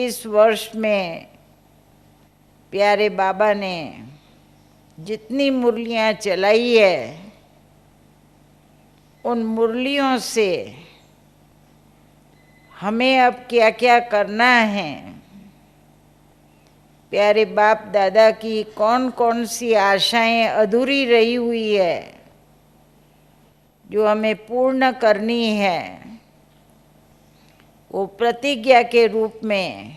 इस वर्ष में प्यारे बाबा ने जितनी मुरलियां चलाई है, उन मुरलियों से हमें अब क्या क्या करना है, प्यारे बाप दादा की कौन कौन सी आशाएं अधूरी रही हुई है जो हमें पूर्ण करनी है, वो प्रतिज्ञा के रूप में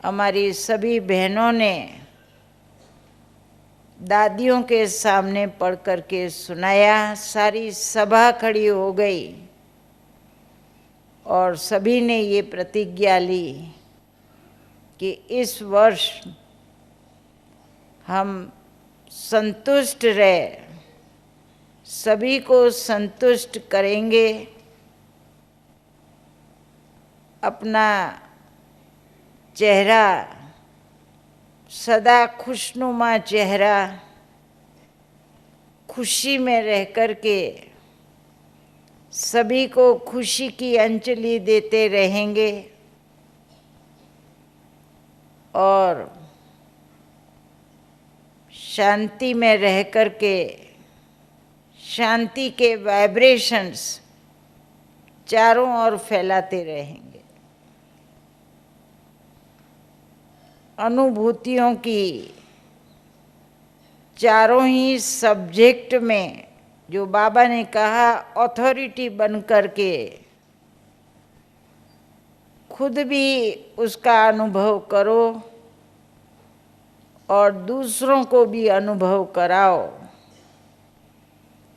हमारी सभी बहनों ने दादियों के सामने पढ़ करके सुनाया। सारी सभा खड़ी हो गई और सभी ने ये प्रतिज्ञा ली कि इस वर्ष हम संतुष्ट रहे, सभी को संतुष्ट करेंगे, अपना चेहरा सदा खुशनुमा चेहरा खुशी में रह कर के सभी को खुशी की अंजलि देते रहेंगे और शांति में रह कर के शांति के वाइब्रेशंस चारों ओर फैलाते रहेंगे। अनुभूतियों की चारों ही सब्जेक्ट में जो बाबा ने कहा अथॉरिटी बन कर के खुद भी उसका अनुभव करो और दूसरों को भी अनुभव कराओ।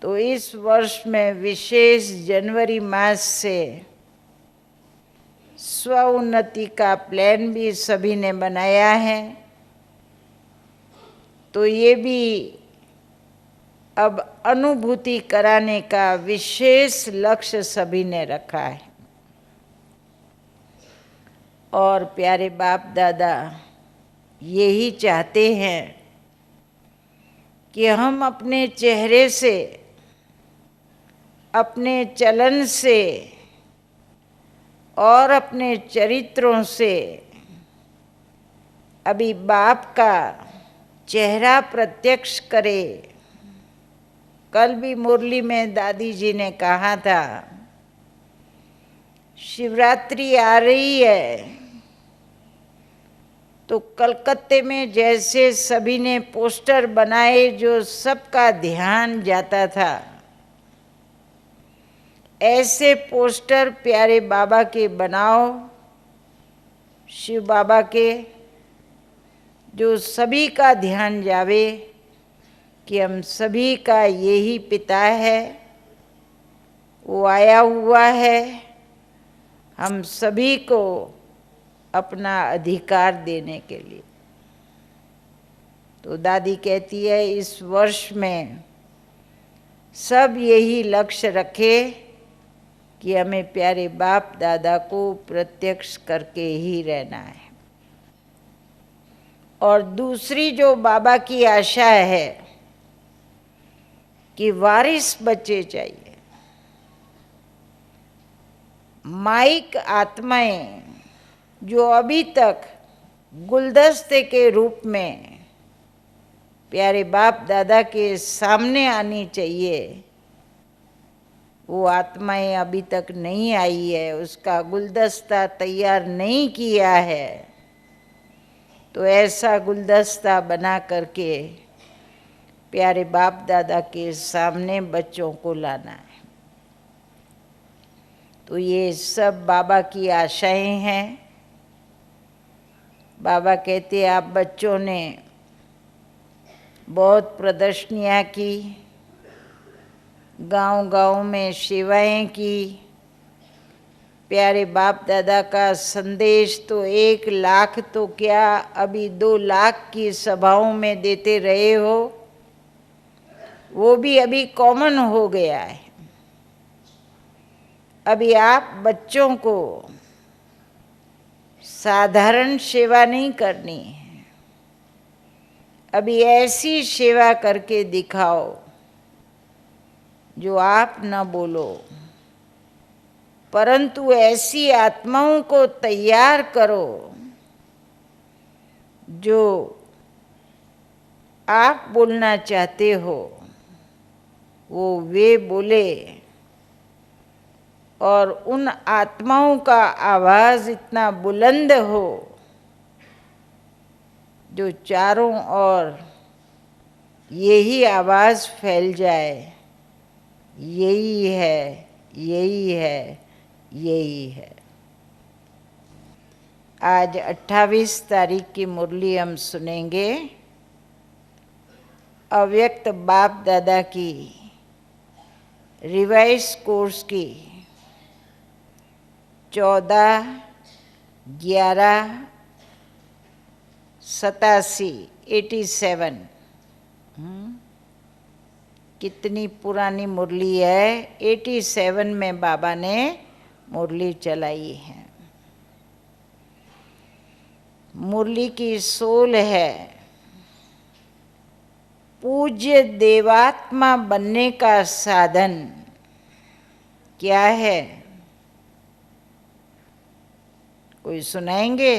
तो इस वर्ष में विशेष जनवरी मास से स्व उन्नति का प्लान भी सभी ने बनाया है। तो ये भी अब अनुभूति कराने का विशेष लक्ष्य सभी ने रखा है। और प्यारे बाप दादा यही चाहते हैं कि हम अपने चेहरे से, अपने चलन से और अपने चरित्रों से अभी बाप का चेहरा प्रत्यक्ष करे। कल भी मुरली में दादी जी ने कहा था, शिवरात्रि आ रही है तो कलकत्ते में जैसे सभी ने पोस्टर बनाए जो सबका ध्यान जाता था, ऐसे पोस्टर प्यारे बाबा के बनाओ, शिव बाबा के, जो सभी का ध्यान जावे कि हम सभी का यही पिता है, वो आया हुआ है हम सभी को अपना अधिकार देने के लिए। तो दादी कहती है इस वर्ष में सब यही लक्ष्य रखे कि हमें प्यारे बाप दादा को प्रत्यक्ष करके ही रहना है। और दूसरी जो बाबा की आशा है कि वारिस बच्चे चाहिए। माइक आत्माएं जो अभी तक गुलदस्ते के रूप में प्यारे बाप दादा के सामने आनी चाहिए, वो आत्माएं अभी तक नहीं आई है, उसका गुलदस्ता तैयार नहीं किया है। तो ऐसा गुलदस्ता बना करके प्यारे बाप दादा के सामने बच्चों को लाना है। तो ये सब बाबा की आशाएं हैं। बाबा कहते आप बच्चों ने बहुत प्रदर्शनियाँ की, गांव-गांव में सेवाएं की, प्यारे बाप दादा का संदेश तो 1 लाख तो क्या अभी 2 लाख की सभाओं में देते रहे हो, वो भी अभी कॉमन हो गया है। अभी आप बच्चों को साधारण सेवा नहीं करनी है, अभी ऐसी सेवा करके दिखाओ जो आप न बोलो परंतु ऐसी आत्माओं को तैयार करो जो आप बोलना चाहते हो वो वे बोले, और उन आत्माओं का आवाज इतना बुलंद हो जो चारों ओर यही आवाज फैल जाए, यही है, यही है, यही है। आज 28 तारीख की मुरली हम सुनेंगे अव्यक्त बाप दादा की रिवाइज कोर्स की 14/11/87 कितनी पुरानी मुरली है। 87 में बाबा ने मुरली चलाई है। मुरली की सोल है पूज्य देवात्मा बनने का साधन क्या है? कोई सुनाएंगे?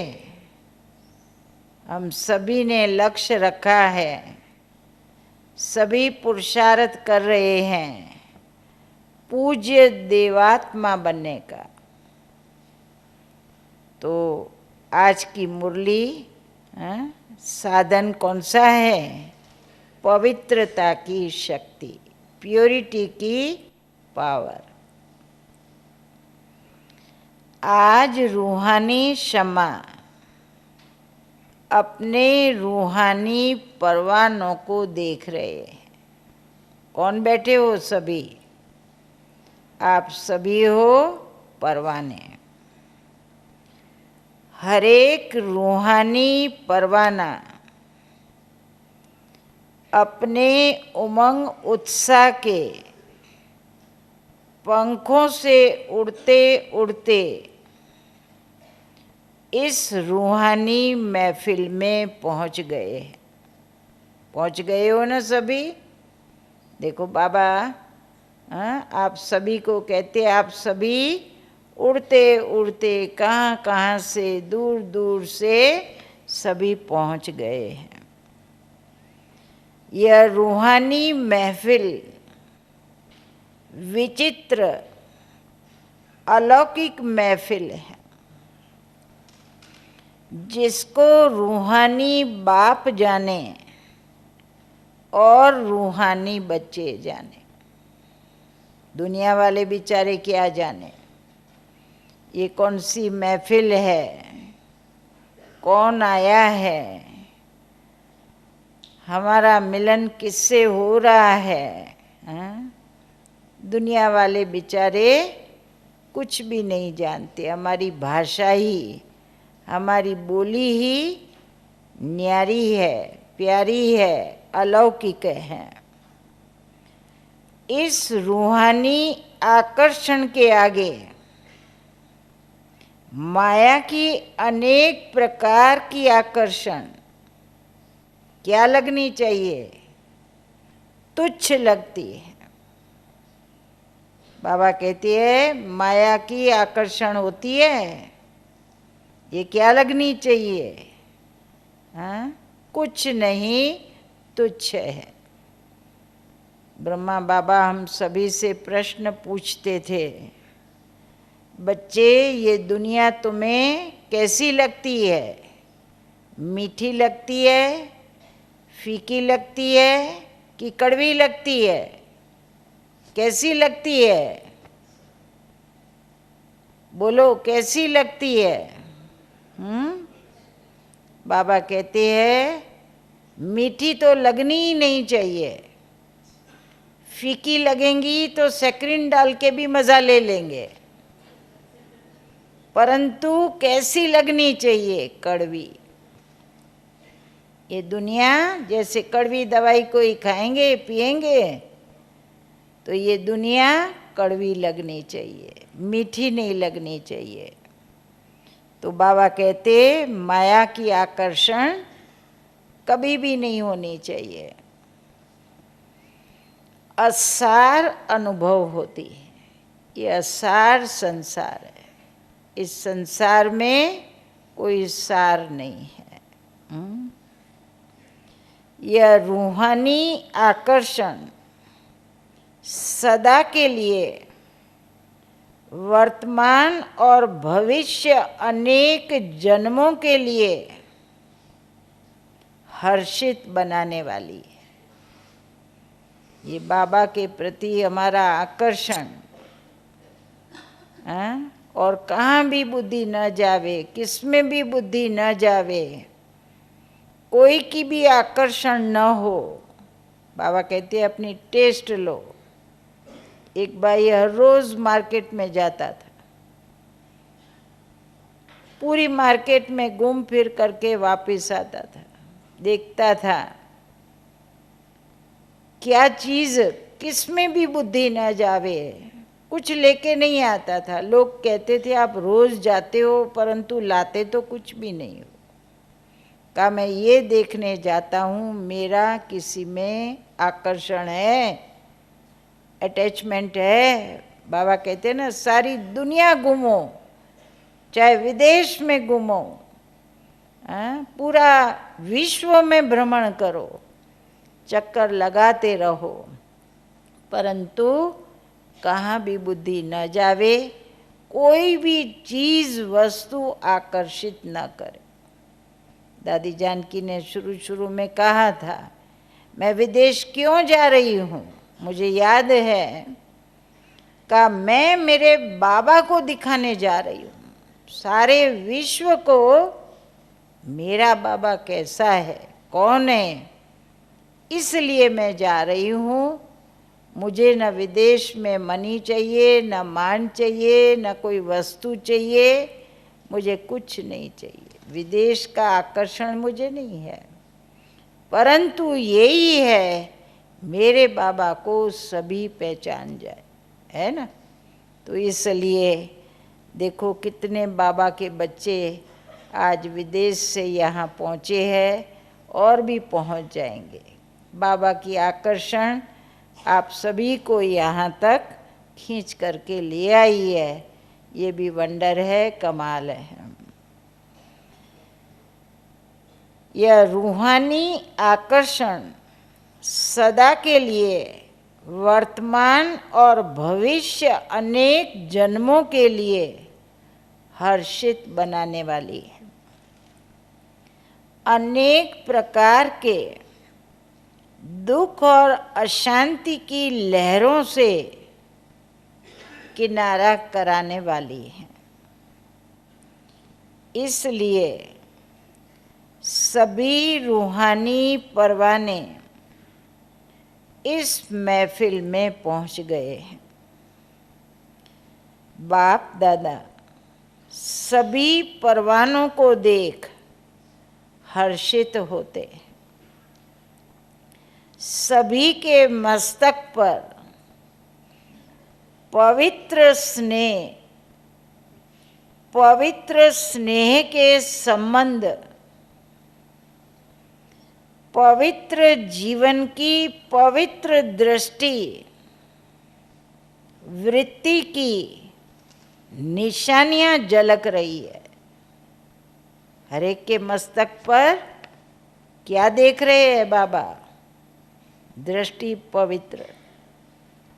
हम सभी ने लक्ष्य रखा है, सभी पुरुषार्थ कर रहे हैं पूज्य देवात्मा बनने का। तो आज की मुरली साधन कौन सा है? पवित्रता की शक्ति, प्योरिटी की पावर। आज रूहानी शमा अपने रूहानी परवानों को देख रहे हैं। कौन बैठे हो? सभी। आप सभी हो परवाने। हर एक रूहानी परवाना अपने उमंग उत्साह के पंखों से उड़ते उड़ते इस रूहानी महफिल में पहुंच गए हैं। पहुंच गए हो ना सभी? देखो बाबा आप सभी को कहते, आप सभी उड़ते उड़ते कहाँ कहाँ से, दूर दूर से सभी पहुंच गए हैं। यह रूहानी महफिल विचित्र अलौकिक महफिल है जिसको रूहानी बाप जाने और रूहानी बच्चे जाने। दुनिया वाले बेचारे क्या जाने ये कौन सी महफिल है, कौन आया है, हमारा मिलन किससे हो रहा है। दुनिया वाले बेचारे कुछ भी नहीं जानते। हमारी भाषा ही, हमारी बोली ही न्यारी है, प्यारी है, अलौकिक है। इस रूहानी आकर्षण के आगे माया की अनेक प्रकार की आकर्षण क्या लगनी चाहिए? तुच्छ लगती है। बाबा कहती है माया की आकर्षण होती है, ये क्या लगनी चाहिए? कुछ नहीं, तुच्छ है। ब्रह्मा बाबा हम सभी से प्रश्न पूछते थे, बच्चे ये दुनिया तुम्हें कैसी लगती है? मीठी लगती है, फीकी लगती है कि कड़वी लगती है? कैसी लगती है? बोलो कैसी लगती है? बाबा कहते हैं मीठी तो लगनी ही नहीं चाहिए, फीकी लगेंगी तो सैकरिन डाल के भी मजा ले लेंगे, परंतु कैसी लगनी चाहिए? कड़वी। ये दुनिया जैसे कड़वी दवाई कोई खाएंगे पिएंगे तो ये दुनिया कड़वी लगनी चाहिए, मीठी नहीं लगनी चाहिए। तो बाबा कहते माया की आकर्षण कभी भी नहीं होनी चाहिए। असार अनुभव होती है। ये असार संसार है। इस संसार में कोई सार नहीं है। यह रूहानी आकर्षण सदा के लिए वर्तमान और भविष्य अनेक जन्मों के लिए हर्षित बनाने वाली है। ये बाबा के प्रति हमारा आकर्षण, और कहाँ भी बुद्धि न जावे, किसमें भी बुद्धि न जावे, कोई की भी आकर्षण न हो। बाबा कहते हैं अपनी टेस्ट लो। एक भाई हर रोज मार्केट में जाता था, पूरी मार्केट में घूम फिर करके वापस आता था, देखता था क्या चीज किसमें भी बुद्धि न जावे, कुछ लेके नहीं आता था। लोग कहते थे आप रोज जाते हो परंतु लाते तो कुछ भी नहीं हो। कहा मैं ये देखने जाता हूँ मेरा किसी में आकर्षण है, अटैचमेंट है। बाबा कहते हैं ना सारी दुनिया घूमो, चाहे विदेश में घूमो, पूरा विश्व में भ्रमण करो, चक्कर लगाते रहो, परंतु कहाँ भी बुद्धि न जावे, कोई भी चीज वस्तु आकर्षित न करे। दादी जानकी ने शुरू में कहा था मैं विदेश क्यों जा रही हूँ, मुझे याद है का मैं मेरे बाबा को दिखाने जा रही हूँ, सारे विश्व को मेरा बाबा कैसा है, कौन है, इसलिए मैं जा रही हूँ। मुझे न विदेश में मनी चाहिए, न मान चाहिए, न कोई वस्तु चाहिए, मुझे कुछ नहीं चाहिए। विदेश का आकर्षण मुझे नहीं है, परंतु यही है मेरे बाबा को सभी पहचान जाए, है ना। तो इसलिए देखो कितने बाबा के बच्चे आज विदेश से यहाँ पहुँचे हैं और भी पहुँच जाएंगे। बाबा की आकर्षण आप सभी को यहाँ तक खींच करके ले आई है, ये भी वंडर है, कमाल है। यह रूहानी आकर्षण सदा के लिए वर्तमान और भविष्य अनेक जन्मों के लिए हर्षित बनाने वाली है। अनेक प्रकार के दुख और अशांति की लहरों से किनारा कराने वाली है। इसलिए सभी रूहानी परवाने इस महफिल में पहुंच गए हैं। बाप दादा सभी परवानों को देख हर्षित होते, सभी के मस्तक पर पवित्र स्नेह के संबंध, पवित्र जीवन की पवित्र दृष्टि, वृत्ति की निशानियां झलक रही है। हर एक के मस्तक पर क्या देख रहे हैं बाबा? दृष्टि पवित्र,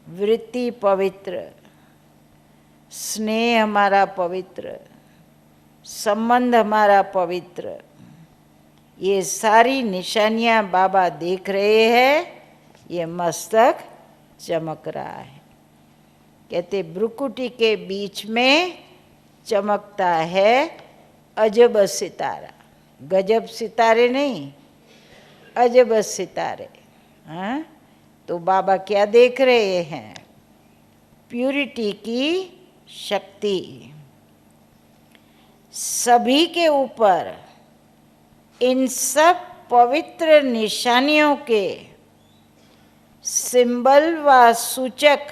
वृत्ति पवित्र, स्नेह हमारा पवित्र, संबंध हमारा पवित्र, ये सारी निशानियां बाबा देख रहे हैं। ये मस्तक चमक रहा है। कहते ब्रुकुटी के बीच में चमकता है अजब सितारा। गजब सितारे नहीं, अजब सितारे। हाँ, तो बाबा क्या देख रहे हैं? प्यूरिटी की शक्ति सभी के ऊपर। इन सब पवित्र निशानियों के सिंबल व सूचक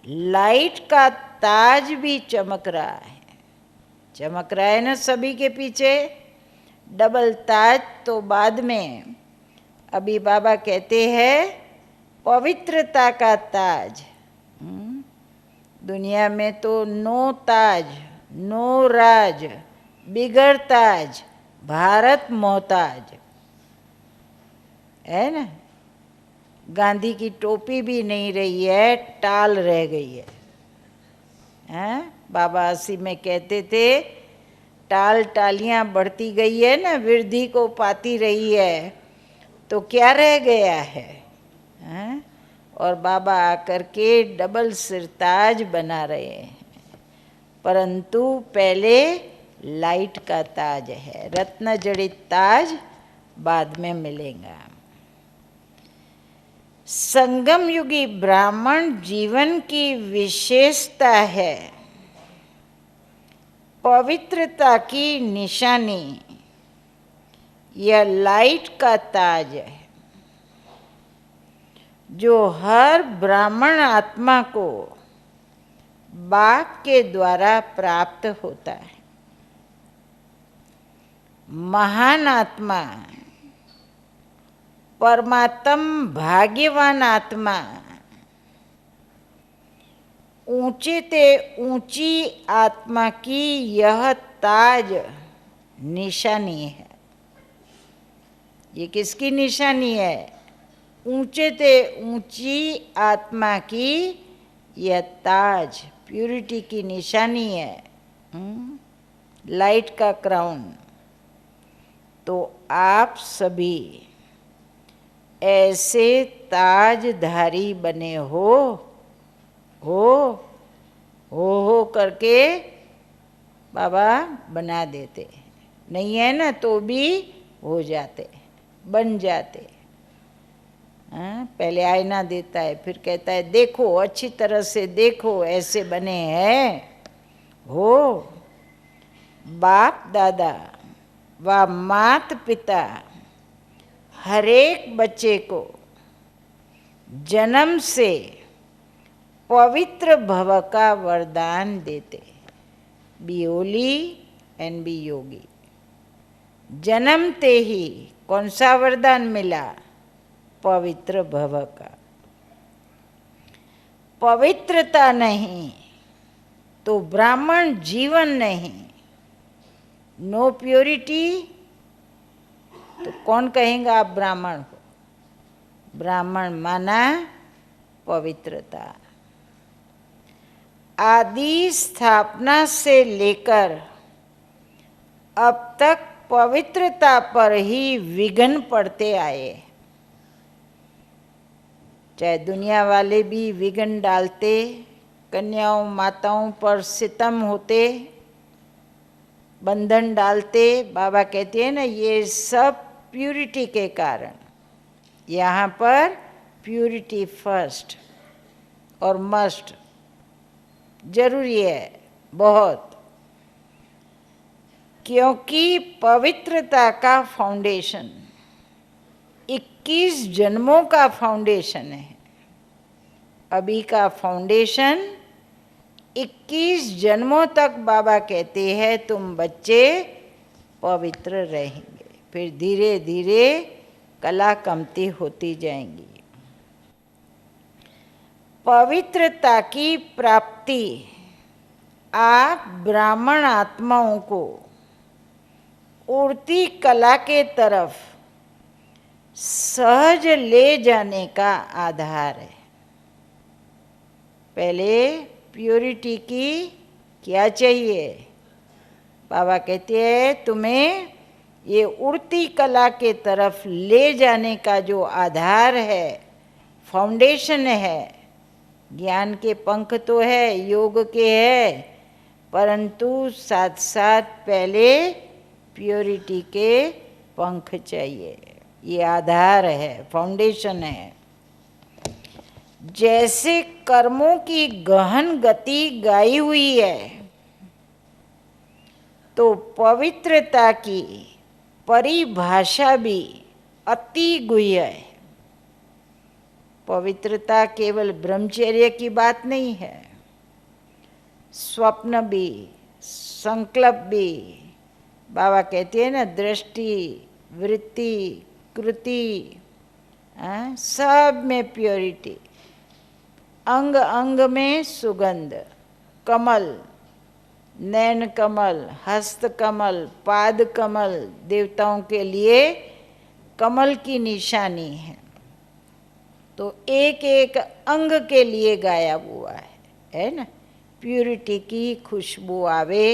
लाइट का ताज भी चमक रहा है। चमक रहा है ना सभी के पीछे। डबल ताज तो बाद में, अभी बाबा कहते हैं पवित्रता का ताज। दुनिया में तो नो ताज नो राज बिगर ताज भारत मोहताज है ना। गांधी की टोपी भी नहीं रही है, टाल रह गई है। हैं? बाबा 80 में कहते थे टाल टालियां बढ़ती गई है ना, वृद्धि को पाती रही है, तो क्या रह गया है? हैं? और बाबा आकर के डबल सिरताज बना रहे हैं, परंतु पहले लाइट का ताज है, रत्न जड़ित ताज बाद में मिलेगा। संगम युगी ब्राह्मण जीवन की विशेषता है, पवित्रता की निशानी, यह लाइट का ताज है जो हर ब्राह्मण आत्मा को बाप के द्वारा प्राप्त होता है। महान आत्मा, परमात्म भाग्यवान आत्मा ऊंचे ते ऊंची आत्मा की यह ताज निशानी है। ये किसकी निशानी है? ऊंचे ते ऊंची आत्मा की यह ताज प्यूरिटी की निशानी है, लाइट का क्राउन। तो आप सभी ऐसे ताजधारी बने हो करके बाबा बना देते। नहीं है ना तो भी हो जाते, बन जाते। पहले आईना देता है, फिर कहता है देखो अच्छी तरह से देखो, ऐसे बने हैं हो। बाप दादा व मात पिता हर एक बच्चे को जन्म से पवित्र भव का वरदान देते। बी होली एंड बी योगी। जन्मते ही कौन सा वरदान मिला? पवित्र भव का। पवित्रता नहीं तो ब्राह्मण जीवन नहीं। नो प्योरिटी तो कौन कहेगा आप ब्राह्मण हो? ब्राह्मण माना पवित्रता। आदि स्थापना से लेकर अब तक पवित्रता पर ही विघ्न पड़ते आए। चाहे दुनिया वाले भी विघ्न डालते, कन्याओं माताओं पर सितम होते, बंधन डालते। बाबा कहते हैं ना ये सब प्यूरिटी के कारण। यहाँ पर प्यूरिटी फर्स्ट और मस्ट जरूरी है बहुत, क्योंकि पवित्रता का फाउंडेशन 21 जन्मों का फाउंडेशन है। अभी का फाउंडेशन 21 जन्मों तक बाबा कहते हैं तुम बच्चे पवित्र रहेंगे, फिर धीरे धीरे कला कमती होती जाएंगी। पवित्रता की प्राप्ति आप ब्राह्मण आत्माओं को उड़ती कला के तरफ सहज ले जाने का आधार है। पहले प्योरिटी की क्या चाहिए? बाबा कहते हैं तुम्हें ये उड़ती कला के तरफ ले जाने का जो आधार है, फाउंडेशन है। ज्ञान के पंख तो है, योग के है, परंतु साथ साथ पहले प्योरिटी के पंख चाहिए। ये आधार है, फाउंडेशन है। जैसे कर्मों की गहन गति गाई हुई है, तो पवित्रता की परिभाषा भी अति गुह्य है। पवित्रता केवल ब्रह्मचर्य की बात नहीं है, स्वप्न भी, संकल्प भी। बाबा कहते हैं ना दृष्टि, वृत्ति, कृति, सब में प्योरिटी, अंग अंग में सुगंध। कमल, नैन कमल, हस्त कमल, पाद कमल देवताओं के लिए कमल की निशानी है। तो एक एक अंग के लिए गाया हुआ है ना। प्यूरिटी की खुशबू आवे,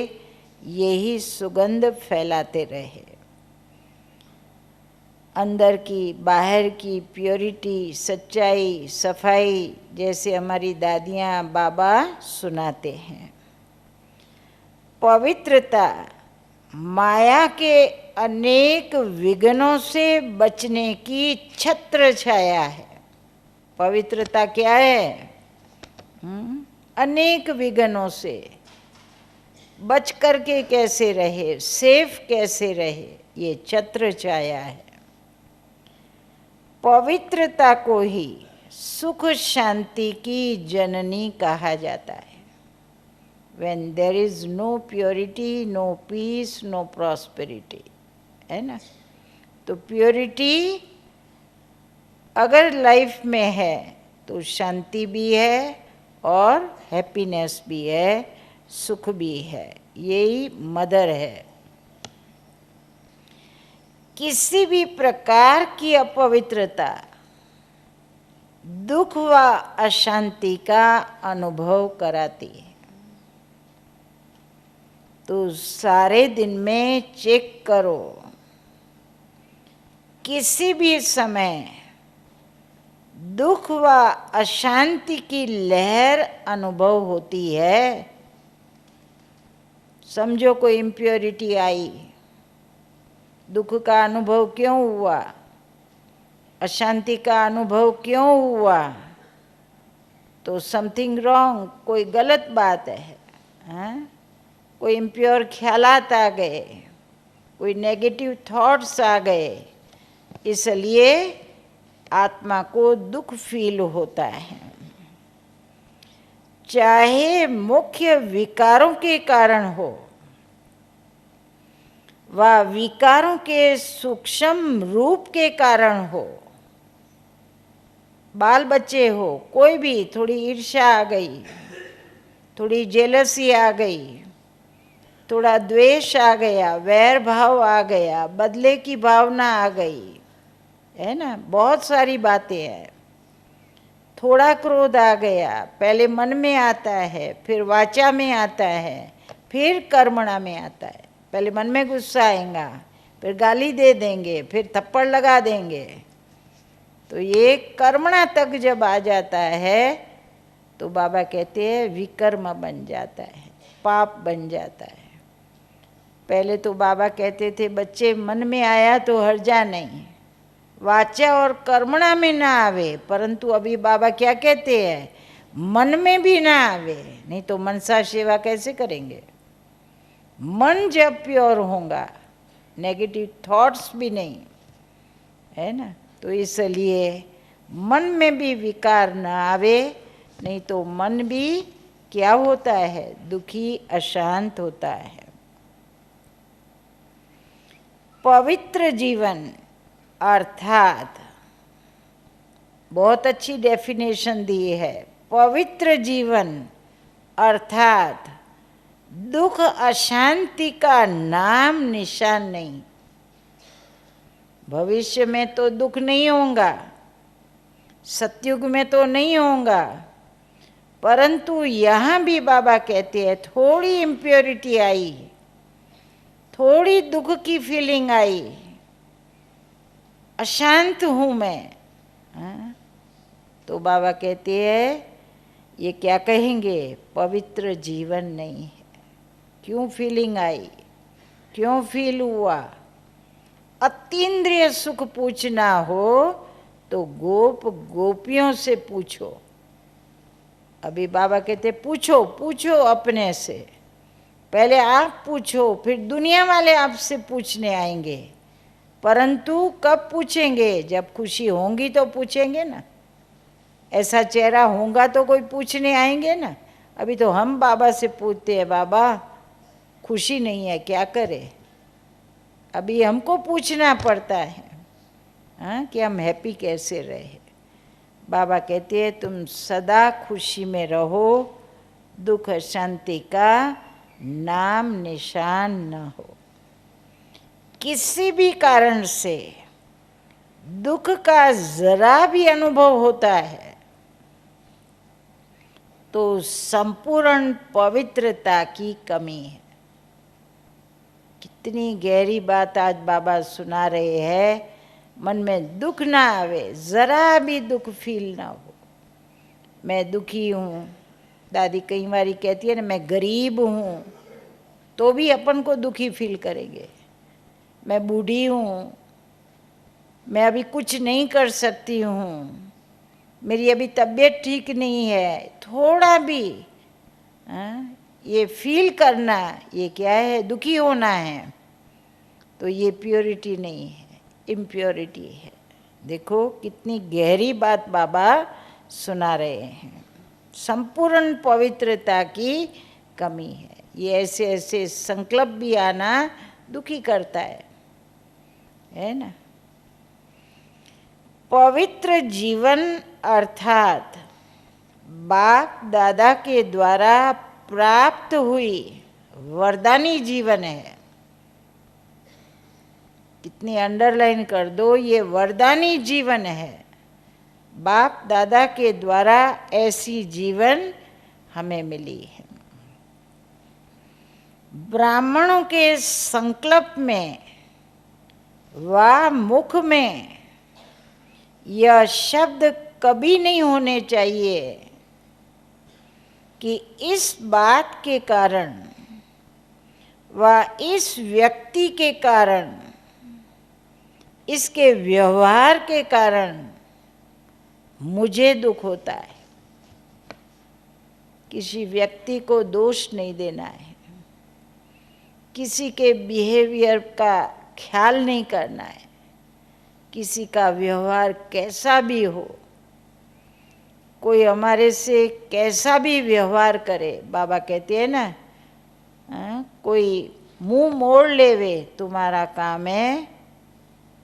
यही सुगंध फैलाते रहे। अंदर की बाहर की प्योरिटी, सच्चाई, सफाई, जैसे हमारी दादियाँ बाबा सुनाते हैं। पवित्रता माया के अनेक विघ्नों से बचने की छत्र छाया है। पवित्रता क्या है? अनेक विघ्नों से बच करके कैसे रहे, सेफ कैसे रहे, ये छत्र छाया है। पवित्रता को ही सुख शांति की जननी कहा जाता है। When there is no purity, no peace, no prosperity, है ना। तो प्योरिटी अगर लाइफ में है तो शांति भी है और हैप्पीनेस भी है, सुख भी है। यही मदर है। किसी भी प्रकार की अपवित्रता दुख व अशांति का अनुभव कराती है। तो सारे दिन में चेक करो, किसी भी समय दुख व अशांति की लहर अनुभव होती है, समझो कोई इम्प्योरिटी आई, दुख का अनुभव क्यों हुआ, अशांति का अनुभव क्यों हुआ, तो समथिंग रॉन्ग, कोई गलत बात है, हाँ? कोई इम्प्योर ख्यालात आ गए, कोई नेगेटिव थॉट्स आ गए, इसलिए आत्मा को दुख फील होता है। चाहे मुख्य विकारों के कारण हो व विकारों के सूक्ष्म रूप के कारण हो, बाल बच्चे हो, कोई भी, थोड़ी ईर्ष्या आ गई, थोड़ी जेलसी आ गई, थोड़ा द्वेष आ गया, वैर भाव आ गया, बदले की भावना आ गई, है ना, बहुत सारी बातें हैं। थोड़ा क्रोध आ गया, पहले मन में आता है, फिर वाचा में आता है, फिर कर्मणा में आता है। पहले मन में गुस्सा आएगा, फिर गाली दे देंगे, फिर थप्पड़ लगा देंगे। तो ये कर्मणा तक जब आ जाता है तो बाबा कहते हैं विकर्म बन जाता है, पाप बन जाता है। पहले तो बाबा कहते थे बच्चे मन में आया तो हर्जा नहीं, वाचा और कर्मणा में ना आवे, परंतु अभी बाबा क्या कहते हैं, मन में भी ना आवे, नहीं तो मनसा सेवा कैसे करेंगे। मन जब प्योर होगा, नेगेटिव थॉट्स भी नहीं, है ना, तो इसलिए मन में भी विकार न आवे, नहीं तो मन भी क्या होता है, दुखी अशांत होता है। पवित्र जीवन अर्थात बहुत अच्छी डेफिनेशन दी है। पवित्र जीवन अर्थात दुख अशांति का नाम निशान नहीं। भविष्य में तो दुख नहीं होगा, सतयुग में तो नहीं होगा, परंतु यहाँ भी बाबा कहते हैं थोड़ी इम्प्योरिटी आई, थोड़ी दुख की फीलिंग आई, अशांत हूँ मैं, हाँ? तो बाबा कहते हैं ये क्या कहेंगे, पवित्र जीवन नहीं है। क्यों फीलिंग आई, क्यों फील हुआ? अतीन्द्रिय सुख पूछना हो तो गोप गोपियों से पूछो। अभी बाबा कहते पूछो, पूछो अपने से, पहले आप पूछो, फिर दुनिया वाले आपसे पूछने आएंगे। परंतु कब पूछेंगे, जब खुशी होंगी तो पूछेंगे ना। ऐसा चेहरा होगा तो कोई पूछने आएंगे ना। अभी तो हम बाबा से पूछते हैं बाबा खुशी नहीं है क्या करें, अभी हमको पूछना पड़ता है, हाँ, कि हम हैप्पी कैसे रहे। बाबा कहते हैं तुम सदा खुशी में रहो, दुख शांति का नाम निशान न हो। किसी भी कारण से दुख का जरा भी अनुभव होता है तो संपूर्ण पवित्रता की कमी है। कितनी गहरी बात आज बाबा सुना रहे हैं। मन में दुख ना आवे, जरा भी दुख फील ना हो। मैं दुखी हूँ, दादी कई बारी कहती है ना, मैं गरीब हूँ, तो भी अपन को दुखी फील करेंगे। मैं बूढ़ी हूँ, मैं अभी कुछ नहीं कर सकती हूँ, मेरी अभी तबीयत ठीक नहीं है, थोड़ा भी ये फील करना, ये क्या है? दुखी होना है। तो ये प्योरिटी नहीं है, इम्प्योरिटी है। देखो कितनी गहरी बात बाबा सुना रहे हैं। संपूर्ण पवित्रता की कमी है। ये ऐसे ऐसे संकल्प भी आना दुखी करता है ना। पवित्र जीवन अर्थात बाप दादा के द्वारा प्राप्त हुई वरदानी जीवन है। कितनी अंडरलाइन कर दो, ये वरदानी जीवन है। बाप दादा के द्वारा ऐसी जीवन हमें मिली है। ब्राह्मणों के संकल्प में व मुख में यह शब्द कभी नहीं होने चाहिए कि इस बात के कारण व इस व्यक्ति के कारण, इसके व्यवहार के कारण मुझे दुख होता है। किसी व्यक्ति को दोष नहीं देना है, किसी के बिहेवियर का ख्याल नहीं करना है। किसी का व्यवहार कैसा भी हो, कोई हमारे से कैसा भी व्यवहार करे, बाबा कहते हैं ना, कोई मुंह मोड़ लेवे तुम्हारा काम है,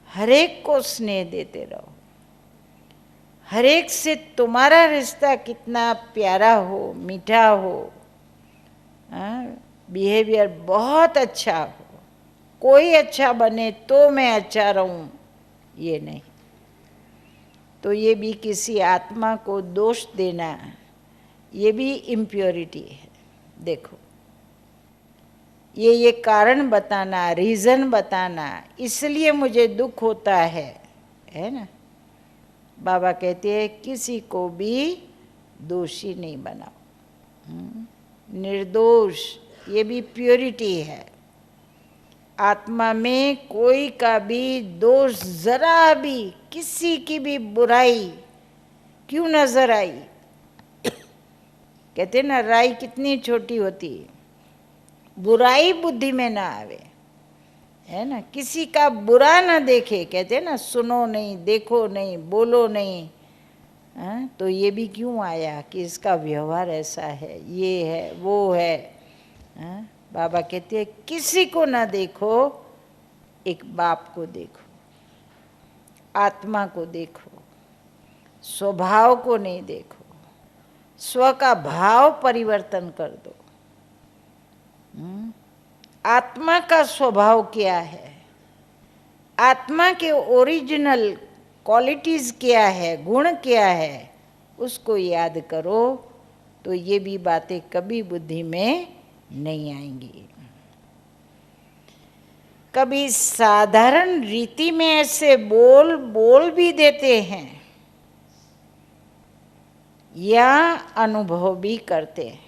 हरेक को स्नेह देते रहो। हरेक से तुम्हारा रिश्ता कितना प्यारा हो, मीठा हो, बिहेवियर बहुत अच्छा हो। कोई अच्छा बने तो मैं अच्छा रहूं, ये नहीं। तो ये भी किसी आत्मा को दोष देना, ये भी इम्प्योरिटी है। देखो, ये कारण बताना, रीज़न बताना, इसलिए मुझे दुख होता है ना। बाबा कहते हैं किसी को भी दोषी नहीं बनाओ, निर्दोष, ये भी प्योरिटी है। आत्मा में कोई का भी दोष, जरा भी किसी की भी बुराई क्यों नजर आई? कहते ना, राई कितनी छोटी होती है, बुराई बुद्धि में ना आवे, है ना। किसी का बुरा ना देखे, कहते ना, सुनो नहीं, देखो नहीं, बोलो नहीं। तो ये भी क्यों आया कि इसका व्यवहार ऐसा है, ये है, वो है। बाबा कहते हैं किसी को ना देखो, एक बाप को देखो, आत्मा को देखो, स्वभाव को नहीं देखो, स्व का भाव परिवर्तन कर दो। आत्मा का स्वभाव क्या है, आत्मा के ओरिजिनल क्वालिटीज क्या है, गुण क्या है, उसको याद करो। तो ये भी बातें कभी बुद्धि में नहीं आएंगी। कभी साधारण रीति में ऐसे बोल भी देते हैं या अनुभव भी करते हैं।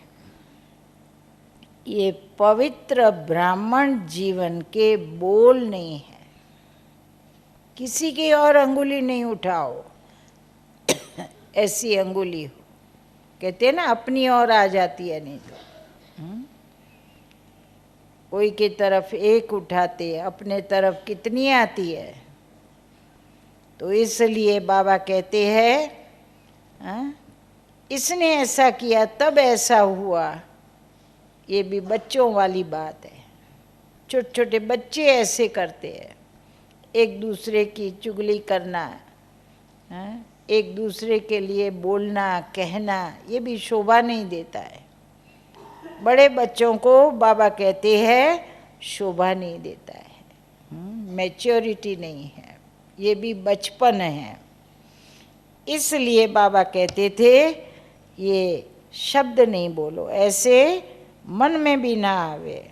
ये पवित्र ब्राह्मण जीवन के बोल नहीं है। किसी की और अंगुली नहीं उठाओ, ऐसी अंगुली हो, कहते हैं ना, अपनी ओर आ जाती है। नहीं तो कोई की तरफ एक उठाते, अपने तरफ कितनी आती है। तो इसलिए बाबा कहते हैं इसने ऐसा किया तब ऐसा हुआ। ये भी बच्चों वाली बात है। छोटे छोटे बच्चे ऐसे करते हैं, एक दूसरे की चुगली करना, एक दूसरे के लिए बोलना कहना, ये भी शोभा नहीं देता है। बड़े बच्चों को बाबा कहते हैं शोभा नहीं देता है, मैच्योरिटी नहीं है, ये भी बचपन है। इसलिए बाबा कहते थे ये शब्द नहीं बोलो, ऐसे मन में भी ना आवे।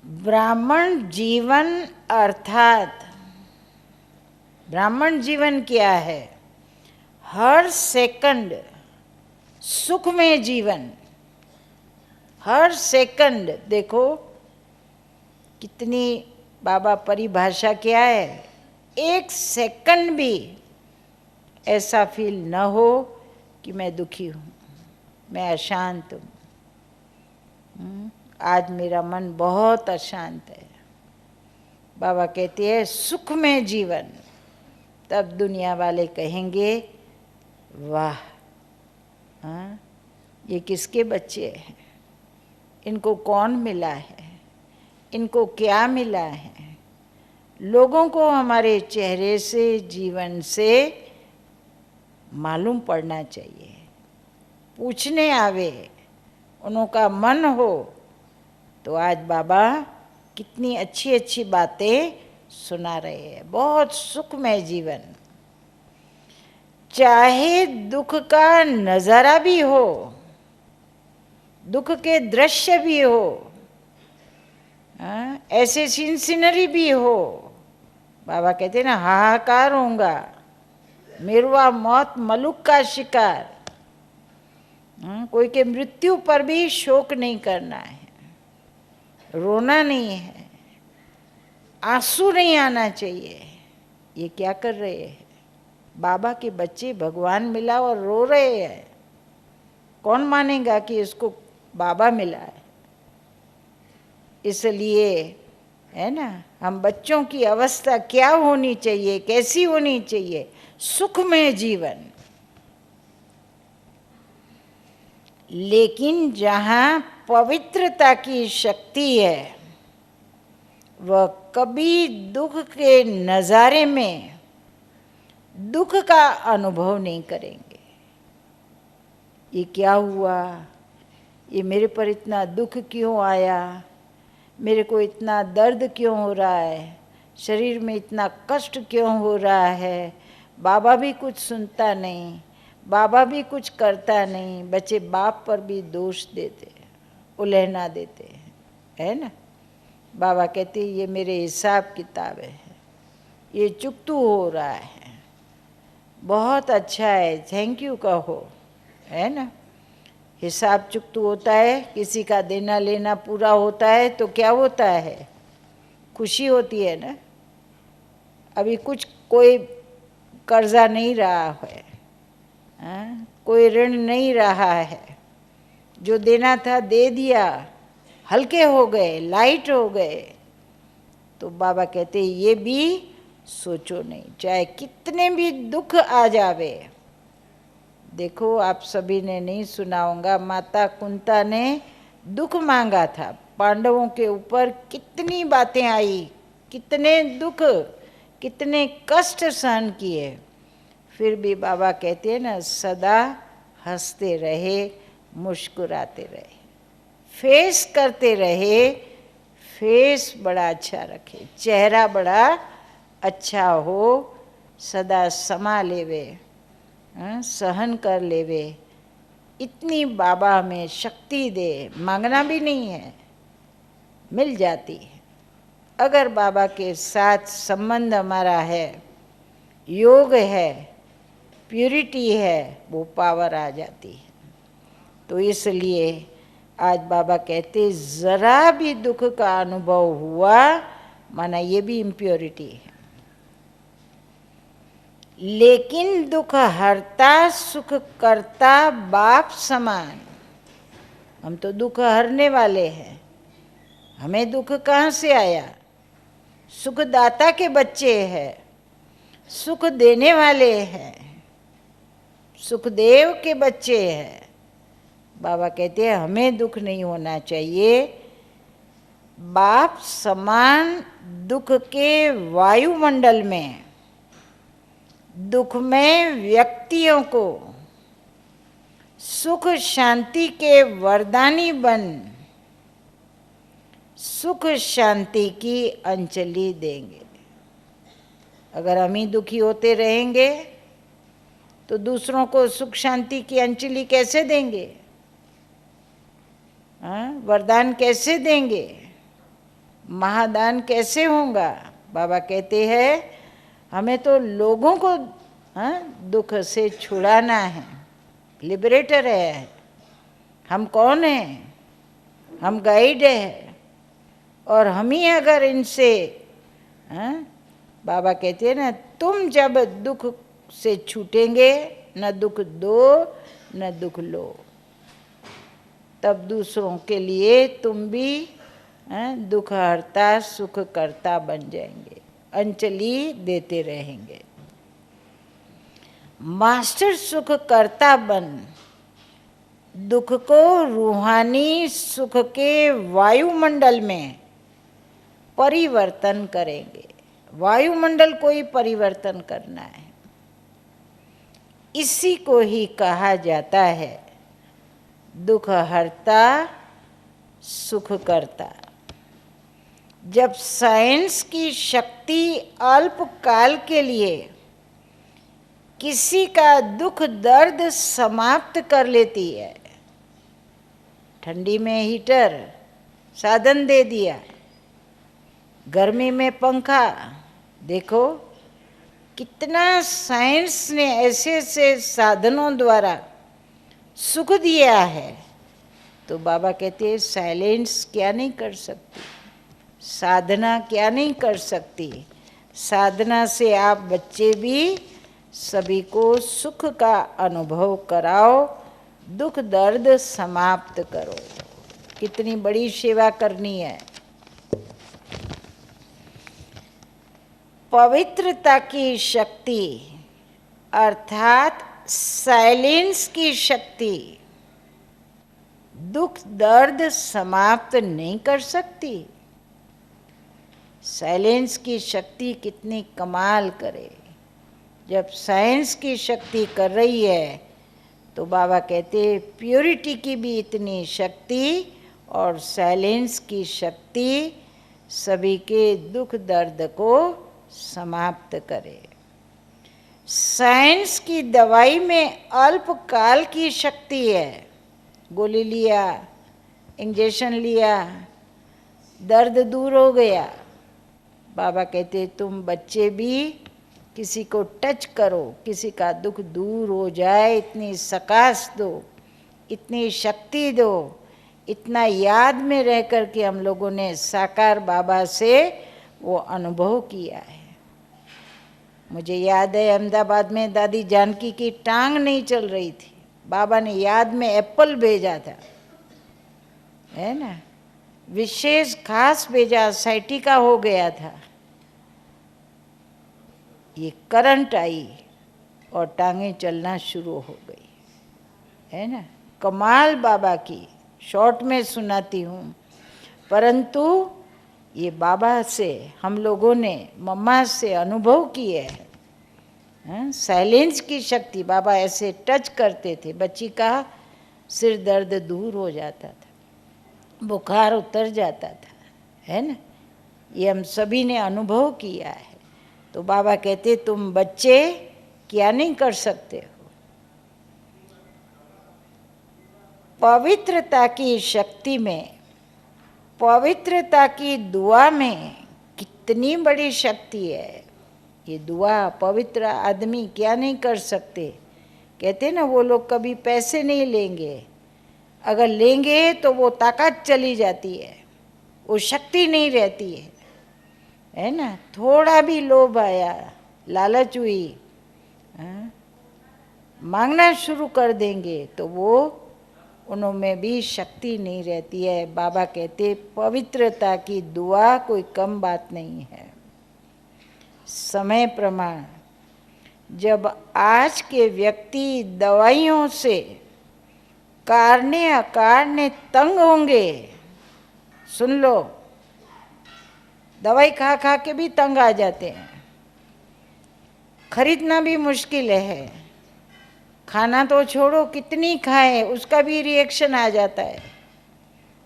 ब्राह्मण जीवन अर्थात ब्राह्मण जीवन क्या है? हर सेकंड सुखमय जीवन। हर सेकंड देखो कितनी बाबा परिभाषा क्या है, एक सेकंड भी ऐसा फील न हो कि मैं दुखी हूँ, मैं अशांत हूँ, आज मेरा मन बहुत अशांत है। बाबा कहते हैं सुखमय जीवन। तब दुनिया वाले कहेंगे वाह, हाँ ये किसके बच्चे हैं, इनको कौन मिला है, इनको क्या मिला है। लोगों को हमारे चेहरे से, जीवन से मालूम पड़ना चाहिए, पूछने आवे, उनका मन हो। तो आज बाबा कितनी अच्छी अच्छी बातें सुना रहे हैं। बहुत सुखमय जीवन। चाहे दुख का नज़ारा भी हो, दुख के दृश्य भी हो, ऐसे सीनरी भी हो, बाबा कहते हैं ना हाहाकार होगा, मेरुआ मौत मलुक का शिकार। कोई के मृत्यु पर भी शोक नहीं करना है, रोना नहीं है, आंसू नहीं आना चाहिए। ये क्या कर रहे हैं? बाबा के बच्चे भगवान मिला और रो रहे हैं। कौन मानेगा कि इसको बाबा मिला है? इसलिए है ना, हम बच्चों की अवस्था क्या होनी चाहिए, कैसी होनी चाहिए? सुखमय जीवन। लेकिन जहाँ पवित्रता की शक्ति है, वह कभी दुख के नज़ारे में दुख का अनुभव नहीं करेंगे। ये क्या हुआ, ये मेरे पर इतना दुख क्यों आया, मेरे को इतना दर्द क्यों हो रहा है, शरीर में इतना कष्ट क्यों हो रहा है। बाबा भी कुछ सुनता नहीं, बाबा भी कुछ करता नहीं। बच्चे बाप पर भी दोष देते, उलहना देते हैं, है ना। बाबा कहते ये मेरे हिसाब किताब है, ये चुकतू हो रहा है, बहुत अच्छा है, थैंक यू कहो, है ना। हिसाब चुकतू होता है, किसी का देना लेना पूरा होता है तो क्या होता है? खुशी होती है ना। अभी कुछ कोई कर्जा नहीं रहा है, कोई ऋण नहीं रहा है, जो देना था दे दिया, हल्के हो गए, लाइट हो गए। तो बाबा कहते ये भी सोचो नहीं, चाहे कितने भी दुख आ जावे। देखो आप सभी ने नहीं सुना होगा, माता कुंता ने दुख मांगा था, पांडवों के ऊपर कितनी बातें आई, कितने दुख, कितने कष्ट सहन किए, फिर भी बाबा कहते हैं ना सदा हंसते रहे, मुस्कुराते रहे, फेस करते रहे, फेस बड़ा अच्छा रखे, चेहरा बड़ा अच्छा हो, सदा समा लेवे, सहन कर लेवे। इतनी बाबा हमें शक्ति दे, मांगना भी नहीं है, मिल जाती है। अगर बाबा के साथ संबंध हमारा है, योग है, प्यूरिटी है, वो पावर आ जाती है। तो इसलिए आज बाबा कहते जरा भी दुख का अनुभव हुआ माना ये भी इम्प्योरिटी है। लेकिन दुख हरता सुख करता बाप समान। हम तो दुख हरने वाले हैं, हमें दुख कहाँ से आया? सुखदाता के बच्चे हैं, सुख देने वाले हैं, सुखदेव के बच्चे हैं। बाबा कहते हैं हमें दुख नहीं होना चाहिए। बाप समान दुख के वायुमंडल में दुख में व्यक्तियों को सुख शांति के वरदानी बन, सुख शांति की अंजलि देंगे। अगर हम ही दुखी होते रहेंगे तो दूसरों को सुख शांति की अंजलि कैसे देंगे? वरदान कैसे देंगे? महादान कैसे होगा? बाबा कहते हैं हमें तो लोगों को दुख से छुड़ाना है, लिबरेटर है। हम कौन हैं? हम गाइड है। और हम ही अगर इनसे बाबा कहते हैं ना, तुम जब दुख से छूटेंगे, न दुख दो न दुख लो, तब दूसरों के लिए तुम भी दुख हरता सुख करता बन जाएंगे, अंजलि देते रहेंगे। मास्टर सुख करता बन, दुख को रूहानी सुख के वायुमंडल में परिवर्तन करेंगे। वायुमंडल को ही परिवर्तन करना है। इसी को ही कहा जाता है दुख हरता सुख करता। जब साइंस की शक्ति अल्पकाल के लिए किसी का दुख दर्द समाप्त कर लेती है, ठंडी में हीटर साधन दे दिया, गर्मी में पंखा, देखो कितना साइंस ने ऐसे ऐसे साधनों द्वारा सुख दिया है। तो बाबा कहते हैं साइलेंस क्या नहीं कर सकती, साधना क्या नहीं कर सकती। साधना से आप बच्चे भी सभी को सुख का अनुभव कराओ, दुख दर्द समाप्त करो। कितनी बड़ी सेवा करनी है। पवित्रता की शक्ति अर्थात साइलेंस की शक्ति दुख दर्द समाप्त नहीं कर सकती। साइलेंस की शक्ति कितनी कमाल करे। जब साइंस की शक्ति कर रही है तो बाबा कहते हैं प्योरिटी की भी इतनी शक्ति और साइलेंस की शक्ति सभी के दुख दर्द को समाप्त करे। साइंस की दवाई में अल्पकाल की शक्ति है। गोली लिया, इंजेक्शन लिया, दर्द दूर हो गया। बाबा कहते तुम बच्चे भी किसी को टच करो, किसी का दुख दूर हो जाए, इतनी सकाश दो, इतनी शक्ति दो। इतना याद में रह कर के हम लोगों ने साकार बाबा से वो अनुभव किया है। मुझे याद है अहमदाबाद में दादी जानकी की टांग नहीं चल रही थी, बाबा ने याद में एप्पल भेजा था, है ना, विशेष खास भेजा, साइटिका हो गया था। ये करंट आई और टांगें चलना शुरू हो गई, है ना। कमाल बाबा की, शॉर्ट में सुनाती हूँ, परंतु ये बाबा से हम लोगों ने मम्मा से अनुभव किए हैं। साइलेंस की शक्ति, बाबा ऐसे टच करते थे, बच्ची का सिर दर्द दूर हो जाता था, बुखार उतर जाता था, है ना। ये हम सभी ने अनुभव किया है। तो बाबा कहते तुम बच्चे क्या नहीं कर सकते हो। पवित्रता की शक्ति में, पवित्रता की दुआ में कितनी बड़ी शक्ति है। ये दुआ पवित्र आदमी क्या नहीं कर सकते। कहते ना वो लोग कभी पैसे नहीं लेंगे, अगर लेंगे तो वो ताकत चली जाती है, वो शक्ति नहीं रहती है ना। थोड़ा भी लोभ आया, लालच हुई, मांगना शुरू कर देंगे तो वो उनमें भी शक्ति नहीं रहती है। बाबा कहते पवित्रता की दुआ कोई कम बात नहीं है। समय प्रमाण, जब आज के व्यक्ति दवाइयों से कारणे अकारणे तंग होंगे, सुन लो, दवाई खा खा के भी तंग आ जाते हैं, खरीदना भी मुश्किल है, खाना तो छोड़ो, कितनी खाएं उसका भी रिएक्शन आ जाता है।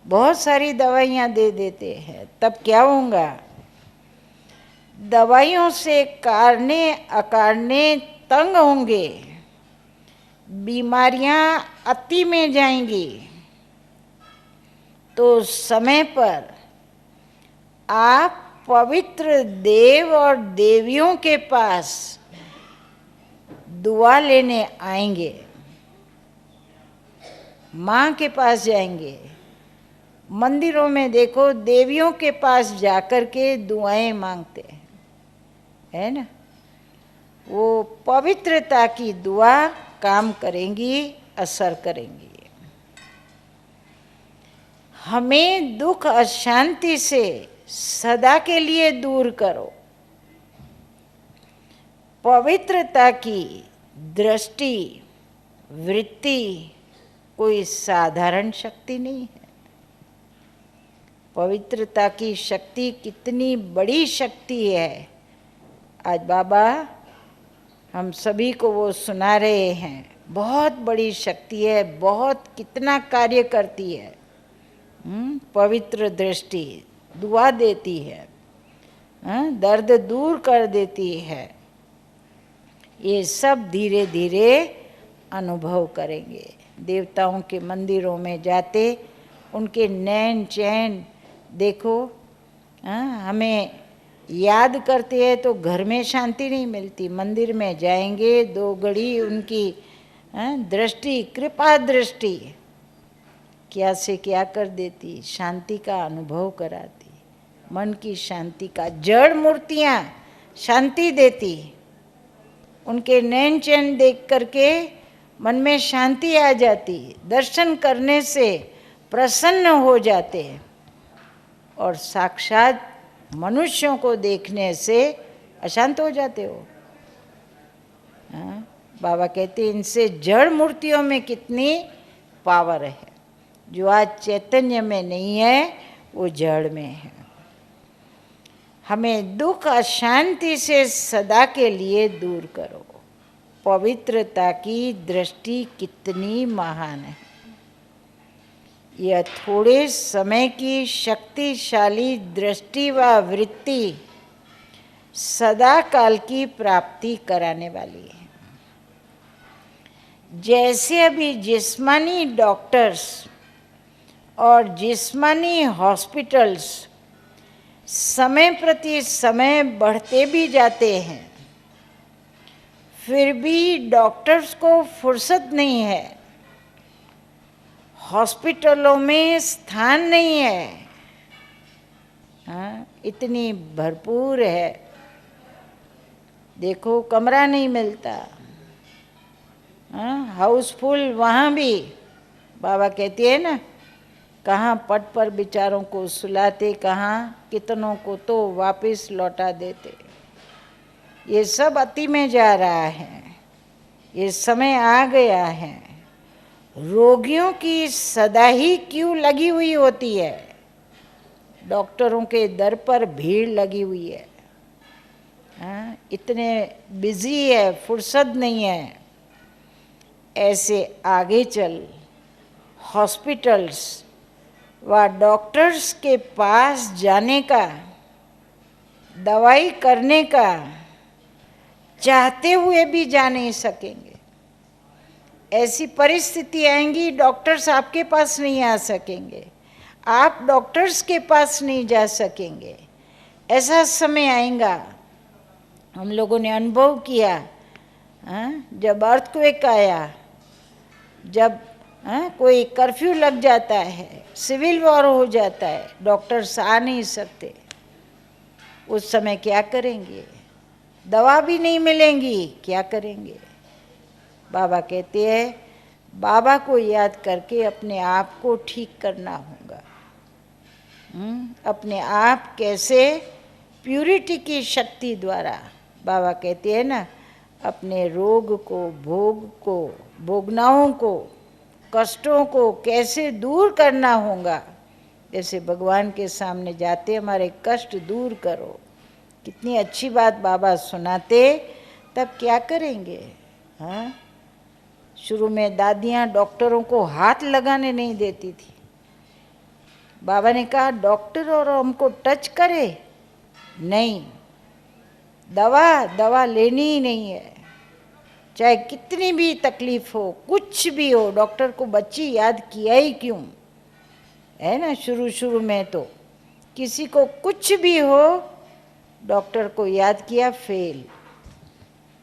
बहुत सारी दवाइयाँ दे देते हैं, तब क्या होगा? दवाइयों से कारने अकारने तंग होंगे, बीमारियां अति में जाएंगी। तो समय पर आप पवित्र देव और देवियों के पास दुआ लेने आएंगे, माँ के पास जाएंगे। मंदिरों में देखो, देवियों के पास जाकर के दुआएं मांगते हैं, है ना। वो पवित्रता की दुआ काम करेंगी, असर करेंगी। हमें दुख अशांति से सदा के लिए दूर करो। पवित्रता की दृष्टि, वृत्ति कोई साधारण शक्ति नहीं है। पवित्रता की शक्ति कितनी बड़ी शक्ति है, आज बाबा हम सभी को वो सुना रहे हैं। बहुत बड़ी शक्ति है, बहुत कितना कार्य करती है। पवित्र दृष्टि दुआ देती है, दर्द दूर कर देती है। ये सब धीरे धीरे अनुभव करेंगे। देवताओं के मंदिरों में जाते उनके नैन चैन देखो, हमें याद करते हैं तो घर में शांति नहीं मिलती। मंदिर में जाएंगे, 2 घड़ी उनकी दृष्टि, कृपा दृष्टि क्या से क्या कर देती, शांति का अनुभव कराती, मन की शांति का। जड़ मूर्तियाँ शांति देती, उनके नैन चैन देख करके मन में शांति आ जाती, दर्शन करने से प्रसन्न हो जाते। और साक्षात मनुष्यों को देखने से अशांत हो जाते हो। बाबा कहते इनसे जड़ मूर्तियों में कितनी पावर है। जो आज चैतन्य में नहीं है वो जड़ में है। हमें दुख अशांति से सदा के लिए दूर करो। पवित्रता की दृष्टि कितनी महान है। यह थोड़े समय की शक्तिशाली दृष्टि व वृत्ति सदा काल की प्राप्ति कराने वाली है। जैसे अभी जिस्मानी डॉक्टर्स और जिस्मानी हॉस्पिटल्स समय प्रति समय बढ़ते भी जाते हैं, फिर भी डॉक्टर्स को फुर्सत नहीं है, हॉस्पिटलों में स्थान नहीं है। इतनी भरपूर है, देखो कमरा नहीं मिलता, हाउसफुल। वहाँ भी बाबा कहती है ना, कहाँ पट पर बेचारों को सुलाते, कहाँ कितनों को तो वापस लौटा देते। ये सब अति में जा रहा है, ये समय आ गया है। रोगियों की सदा ही क्यों लगी हुई होती है, डॉक्टरों के दर पर भीड़ लगी हुई है। इतने बिजी है, फुर्सत नहीं है। ऐसे आगे चल हॉस्पिटल्स व डॉक्टर्स के पास जाने का, दवाई करने का चाहते हुए भी जा नहीं सकेंगे। ऐसी परिस्थिति आएंगी, डॉक्टर्स आपके पास नहीं आ सकेंगे, आप डॉक्टर्स के पास नहीं जा सकेंगे। ऐसा समय आएगा। हम लोगों ने अनुभव किया, जब अर्थक्वेक आया, जब कोई कर्फ्यू लग जाता है, सिविल वॉर हो जाता है, डॉक्टर्स आ नहीं सकते, उस समय क्या करेंगे? दवा भी नहीं मिलेंगी, क्या करेंगे? बाबा कहते हैं बाबा को याद करके अपने आप को ठीक करना होगा। अपने आप कैसे? प्यूरिटी की शक्ति द्वारा। बाबा कहते हैं ना, अपने रोग को, भोग को, भोगनाओं को, कष्टों को कैसे दूर करना होगा। जैसे भगवान के सामने जाते, हमारे कष्ट दूर करो। कितनी अच्छी बात बाबा सुनाते, तब क्या करेंगे? शुरू में दादियाँ डॉक्टरों को हाथ लगाने नहीं देती थी। बाबा ने कहा डॉक्टर और हमको टच करे नहीं, दवा लेनी ही नहीं है, चाहे कितनी भी तकलीफ हो, कुछ भी हो, डॉक्टर को बच्ची याद किया ही क्यों, है ना। शुरू शुरू में तो किसी को कुछ भी हो, डॉक्टर को याद किया फेल,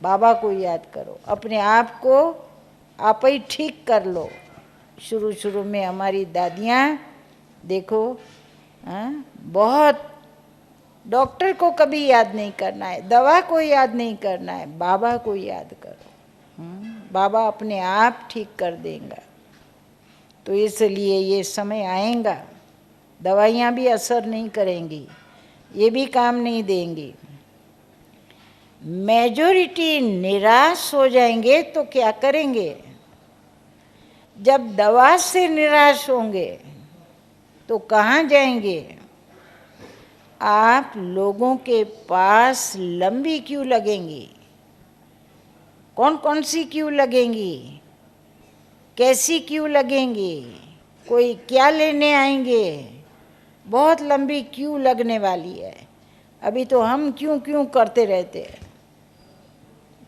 बाबा को याद करो, अपने आप को आप ही ठीक कर लो। शुरू शुरू में हमारी दादियाँ देखो, बहुत, डॉक्टर को कभी याद नहीं करना है, दवा को याद नहीं करना है, बाबा को याद करो, बाबा अपने आप ठीक कर देगा। तो इसलिए ये समय आएगा, दवाइयाँ भी असर नहीं करेंगी, ये भी काम नहीं देंगी। मेजॉरिटी निराश हो जाएंगे तो क्या करेंगे? जब दवा से निराश होंगे तो कहाँ जाएंगे? आप लोगों के पास लंबी क्यू लगेंगी। कौन कौन सी क्यू लगेंगी, कैसी क्यू लगेंगी, कोई क्या लेने आएंगे, बहुत लंबी क्यू लगने वाली है। अभी तो हम क्यों क्यों करते रहते हैं।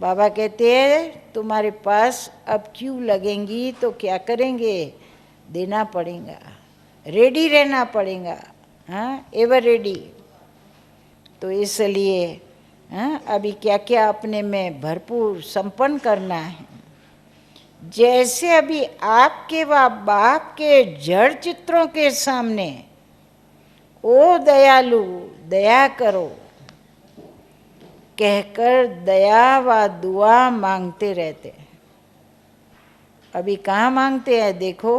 बाबा कहते हैं तुम्हारे पास अब क्यू लगेंगी तो क्या करेंगे? देना पड़ेगा, रेडी रहना पड़ेगा, हाँ, एवर रेडी। तो इसलिए अभी क्या क्या अपने में भरपूर संपन्न करना है। जैसे अभी आपके व बाप के जड़ चित्रों के सामने ओ दयालु दया करो कहकर दया व दुआ मांगते रहते हैं। अभी कहाँ मांगते हैं? देखो,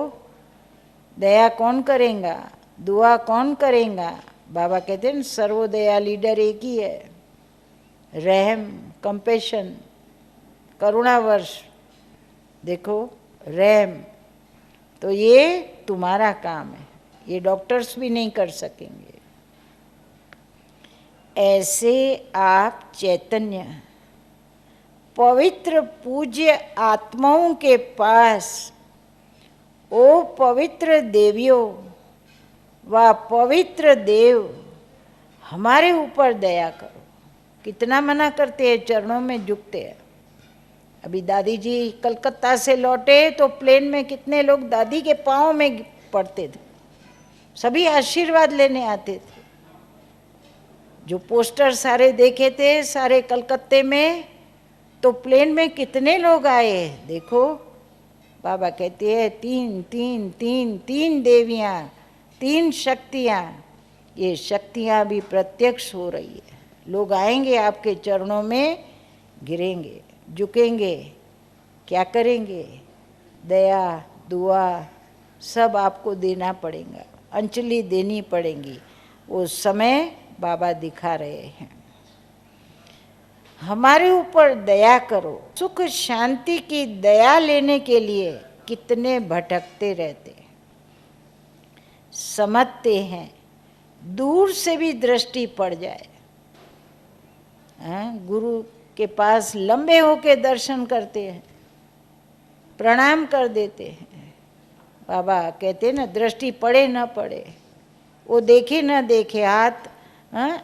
दया कौन करेगा, दुआ कौन करेगा? बाबा कहते हैं सर्वोदया लीडर एक ही है, रहम, कंपेशन, करुणावर्ष। देखो, रहम, तो ये तुम्हारा काम है, ये डॉक्टर्स भी नहीं कर सकेंगे। ऐसे आप चैतन्य पवित्र पूज्य आत्माओं के पास, ओ पवित्र देवियों व पवित्र देव, हमारे ऊपर दया करो। कितना मना करते हैं, चरणों में झुकते हैं। अभी दादी जी कलकत्ता से लौटे तो प्लेन में कितने लोग दादी के पाँव में पड़ते थे, सभी आशीर्वाद लेने आते थे। जो पोस्टर सारे देखे थे सारे कलकत्ते में, तो प्लेन में कितने लोग आए। देखो, बाबा कहते हैं तीन तीन तीन तीन देवियाँ, तीन शक्तियाँ, ये शक्तियाँ भी प्रत्यक्ष हो रही है। लोग आएंगे आपके चरणों में, गिरेंगे, झुकेंगे, क्या करेंगे? दया दुआ सब आपको देना पड़ेगा, अंजलि देनी पड़ेगी। वो समय बाबा दिखा रहे हैं। हमारे ऊपर दया करो। सुख शांति की दया लेने के लिए कितने भटकते रहते, समझते हैं, दूर से भी दृष्टि पड़ जाए, गुरु के पास लंबे होके दर्शन करते हैं, प्रणाम कर देते हैं। बाबा कहते ना दृष्टि पड़े न पड़े, वो देखे न देखे, हाथ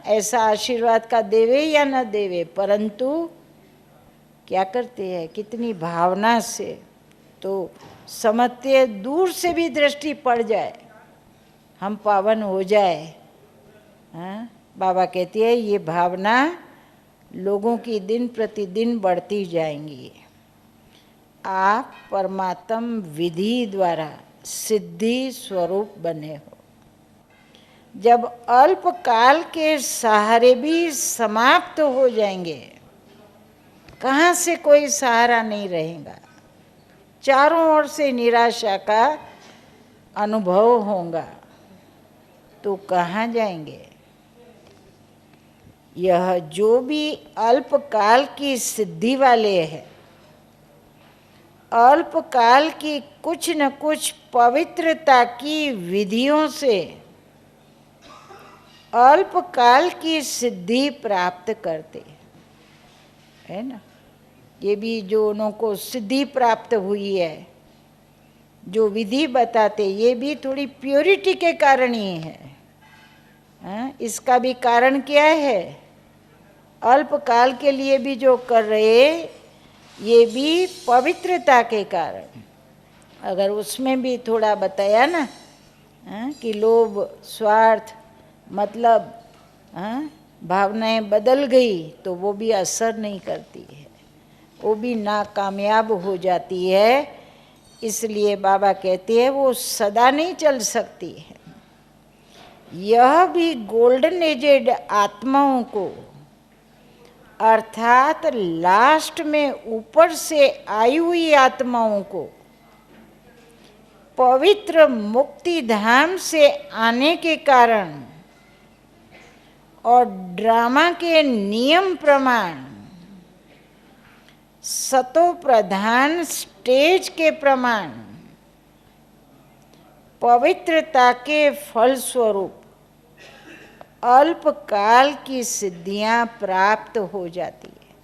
ऐसा आशीर्वाद का देवे या न देवे, परंतु क्या करते हैं, कितनी भावना से, तो समझते हैं दूर से भी दृष्टि पड़ जाए, हम पावन हो जाए। बाबा कहती है ये भावना लोगों की दिन प्रतिदिन बढ़ती जाएंगी। आप परमात्म विधि द्वारा सिद्धि स्वरूप बने हो। जब अल्प काल के सहारे भी समाप्त हो जाएंगे, कहाँ से कोई सहारा नहीं रहेगा, चारों ओर से निराशा का अनुभव होगा, तो कहाँ जाएंगे? यह जो भी अल्पकाल की सिद्धि वाले हैं, अल्पकाल की कुछ न कुछ पवित्रता की विधियों से अल्पकाल की सिद्धि प्राप्त करते है ना। ये भी जो उनको सिद्धि प्राप्त हुई है, जो विधि बताते, ये भी थोड़ी प्योरिटी के कारण ही है। इसका भी कारण क्या है? अल्पकाल के लिए भी जो कर रहे, ये भी पवित्रता के कारण। अगर उसमें भी थोड़ा बताया ना कि लोभ, स्वार्थ, मतलब भावनाएं बदल गई तो वो भी असर नहीं करती है, वो भी नाकामयाब हो जाती है। इसलिए बाबा कहते हैं वो सदा नहीं चल सकती है। यह भी गोल्डन एजेड आत्माओं को, अर्थात लास्ट में ऊपर से आई हुई आत्माओं को पवित्र मुक्ति धाम से आने के कारण और ड्रामा के नियम प्रमाण, सतो प्रधान स्टेज के प्रमाण, पवित्रता के फलस्वरूप अल्पकाल की सिद्धियां प्राप्त हो जाती है।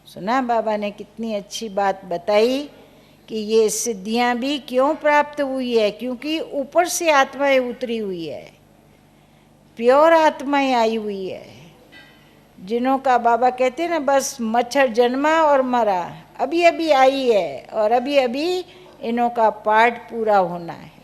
सुना बाबा ने कितनी अच्छी बात बताई कि ये सिद्धियां भी क्यों प्राप्त हुई है? क्योंकि ऊपर से आत्माएं उतरी हुई है, प्योर आत्माएं आई हुई है, जिन्हों का बाबा कहते हैं ना, बस मच्छर जन्मा और मरा, अभी अभी आई है और अभी अभी इन्हों का पार्ट पूरा होना है।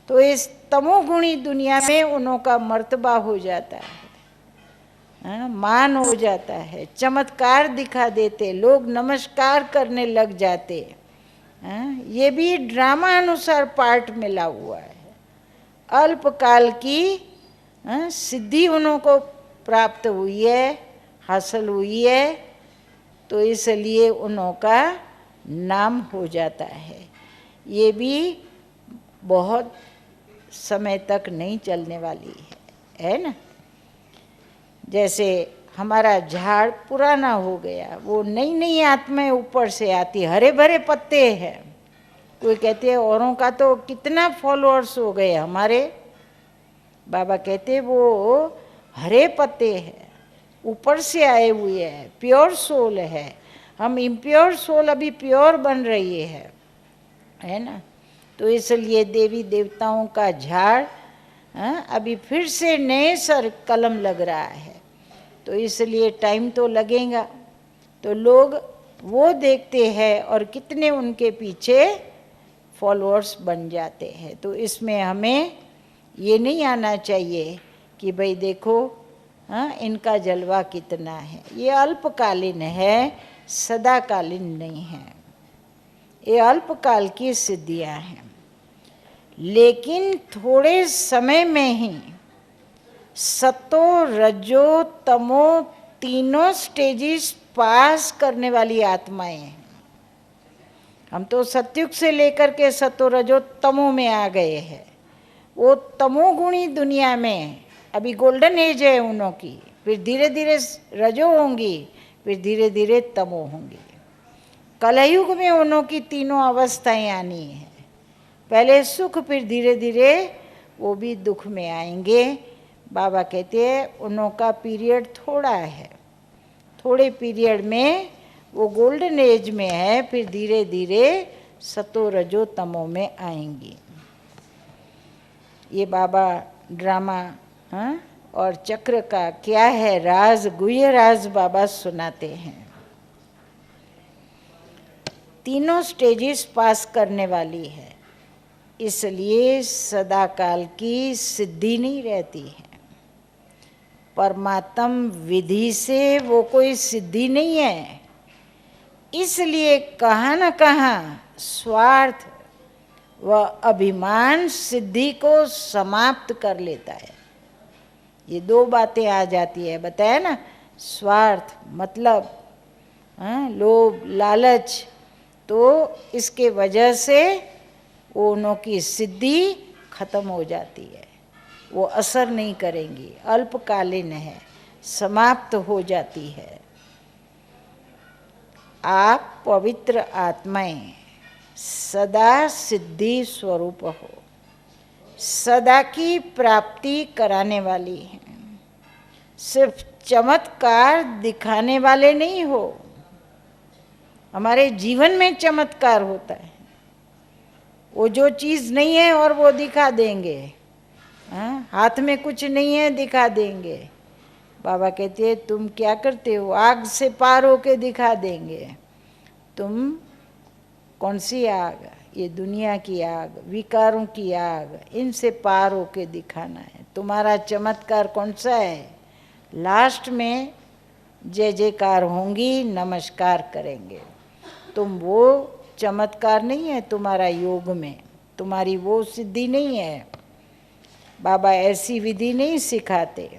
तो इस तमोगुणी दुनिया में उन्हों का मर्तबा हो जाता है, मान हो जाता है, चमत्कार दिखा देते, लोग नमस्कार करने लग जाते। ये भी ड्रामा अनुसार पार्ट मिला हुआ है। अल्पकाल की सिद्धि उनको प्राप्त हुई है, हासिल हुई है, तो इसलिए उनका नाम हो जाता है। ये भी बहुत समय तक नहीं चलने वाली है ना। जैसे हमारा झाड़ पुराना हो गया, वो नई नई आत्माएं ऊपर से आती, हरे भरे पत्ते हैं। कोई कहते हैं औरों का तो कितना फॉलोअर्स हो गए, हमारे बाबा कहते वो हरे पत्ते हैं, ऊपर से आए हुए हैं, प्योर सोल है। हम इम्प्योर सोल अभी प्योर बन रही है ना। तो इसलिए देवी देवताओं का झाड़ अभी फिर से नए सर कलम लग रहा है, तो इसलिए टाइम तो लगेगा। तो लोग वो देखते हैं और कितने उनके पीछे फॉलोअर्स बन जाते हैं। तो इसमें हमें ये नहीं आना चाहिए कि भाई देखो इनका जलवा कितना है। ये अल्पकालीन है, सदाकालीन नहीं है, ये अल्पकाल की सिद्धियां हैं। लेकिन थोड़े समय में ही सतो रजो तमो तीनों स्टेजेस पास करने वाली आत्माएं हैं। हम तो सत्युग से लेकर के सतो रजो तमो में आ गए हैं। वो तमोगुणी दुनिया में अभी गोल्डन एज है उनों की, फिर धीरे धीरे रजो होंगी, फिर धीरे धीरे तमो होंगी। कलयुग में उनों की तीनों अवस्थाएं आनी है, पहले सुख, फिर धीरे धीरे वो भी दुख में आएंगे। बाबा कहते हैं उनों का पीरियड थोड़ा है, थोड़े पीरियड में वो गोल्डन एज में है, फिर धीरे धीरे सतो रजो तमो में आएंगी। ये बाबा ड्रामा और चक्र का क्या है राज, गुह्य राज बाबा सुनाते हैं। तीनों स्टेजेस पास करने वाली है, इसलिए सदाकाल की सिद्धि नहीं रहती है। परमात्म विधि से वो कोई सिद्धि नहीं है, इसलिए कहाँ न कहाँ स्वार्थ व अभिमान सिद्धि को समाप्त कर लेता है। ये दो बातें आ जाती है, बताया ना, स्वार्थ मतलब लोभ, लालच, तो इसके वजह से उनों की सिद्धि खत्म हो जाती है, वो असर नहीं करेंगी, अल्पकालीन है, समाप्त हो जाती है। आप पवित्र आत्माएं सदा सिद्धि स्वरूप हो, सदा की प्राप्ति कराने वाली हैं, सिर्फ चमत्कार दिखाने वाले नहीं हो। हमारे जीवन में चमत्कार होता है। वो जो चीज़ नहीं है और वो दिखा देंगे, हाँ, हाथ में कुछ नहीं है दिखा देंगे। बाबा कहते हैं तुम क्या करते हो, आग से पार होके दिखा देंगे। तुम कौन सी आग, ये दुनिया की आग, विकारों की आग, इनसे पार होके दिखाना है। तुम्हारा चमत्कार कौन सा है? लास्ट में जय जयकार होंगी, नमस्कार करेंगे। तुम वो चमत्कार नहीं है तुम्हारा योग में, तुम्हारी वो सिद्धि नहीं है। बाबा ऐसी विधि नहीं सिखाते,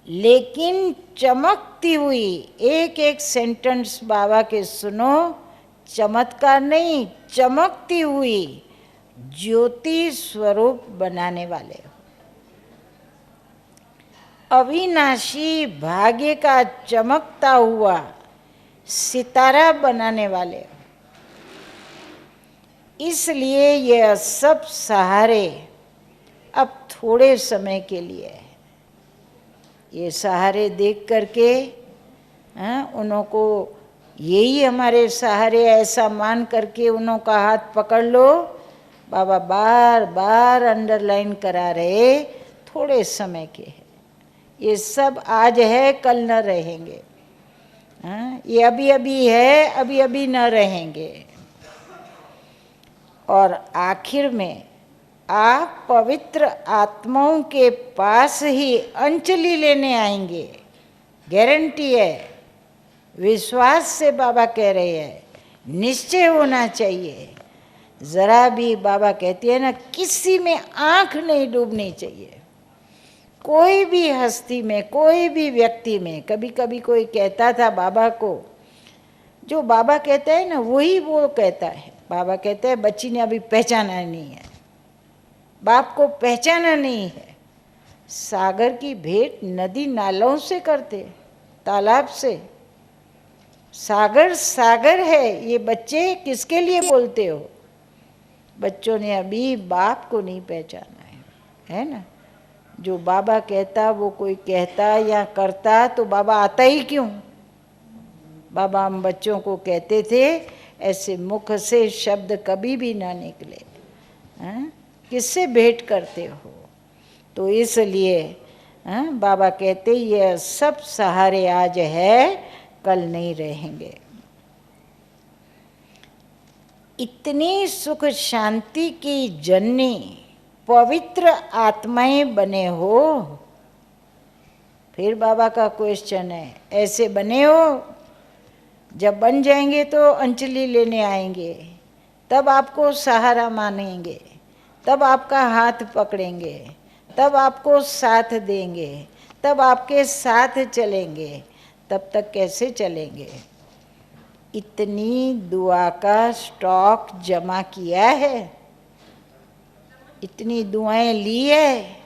लेकिन चमकती हुई एक एक सेंटेंस बाबा के सुनो। चमत्कार नहीं, चमकती हुई ज्योति स्वरूप बनाने वाले हो। अविनाशी भाग्य का चमकता हुआ सितारा बनाने वाले हो। इसलिए यह सब सहारे अब थोड़े समय के लिए है। ये सहारे देख करके उन्हों को यही हमारे सहारे ऐसा मान करके उन्हों का हाथ पकड़ लो। बाबा बार बार अंडरलाइन करा रहे, थोड़े समय के है। ये सब आज है, कल न रहेंगे। ये अभी अभी है, अभी अभी न रहेंगे। और आखिर में आप पवित्र आत्माओं के पास ही अंजलि लेने आएंगे, गारंटी है। विश्वास से बाबा कह रहे हैं, निश्चय होना चाहिए। जरा भी बाबा कहते हैं ना, किसी में आंख नहीं डूबनी चाहिए। कोई भी हस्ती में, कोई भी व्यक्ति में। कभी कभी कोई कहता था बाबा को, जो बाबा कहता है ना वही वो कहता है। बाबा कहते हैं बच्ची ने अभी पहचाना नहीं है, बाप को पहचाना नहीं है। सागर की भेंट नदी नालों से करते, तालाब से। सागर सागर है, ये बच्चे किसके लिए बोलते हो? बच्चों ने अभी बाप को नहीं पहचाना है ना। जो बाबा कहता वो कोई कहता या करता तो बाबा आता ही क्यों? बाबा हम बच्चों को कहते थे ऐसे मुख से शब्द कभी भी ना निकले, किससे भेंट करते हो? तो इसलिए बाबा कहते ये सब सहारे आज है, कल नहीं रहेंगे। इतनी सुख शांति की जननी पवित्र आत्माएं बने हो। फिर बाबा का क्वेश्चन है, ऐसे बने हो? जब बन जाएंगे तो अंजलि लेने आएंगे, तब आपको सहारा मानेंगे, तब आपका हाथ पकड़ेंगे, तब आपको साथ देंगे, तब आपके साथ चलेंगे। तब तक कैसे चलेंगे? इतनी दुआ का स्टॉक जमा किया है, इतनी दुआएं ली है,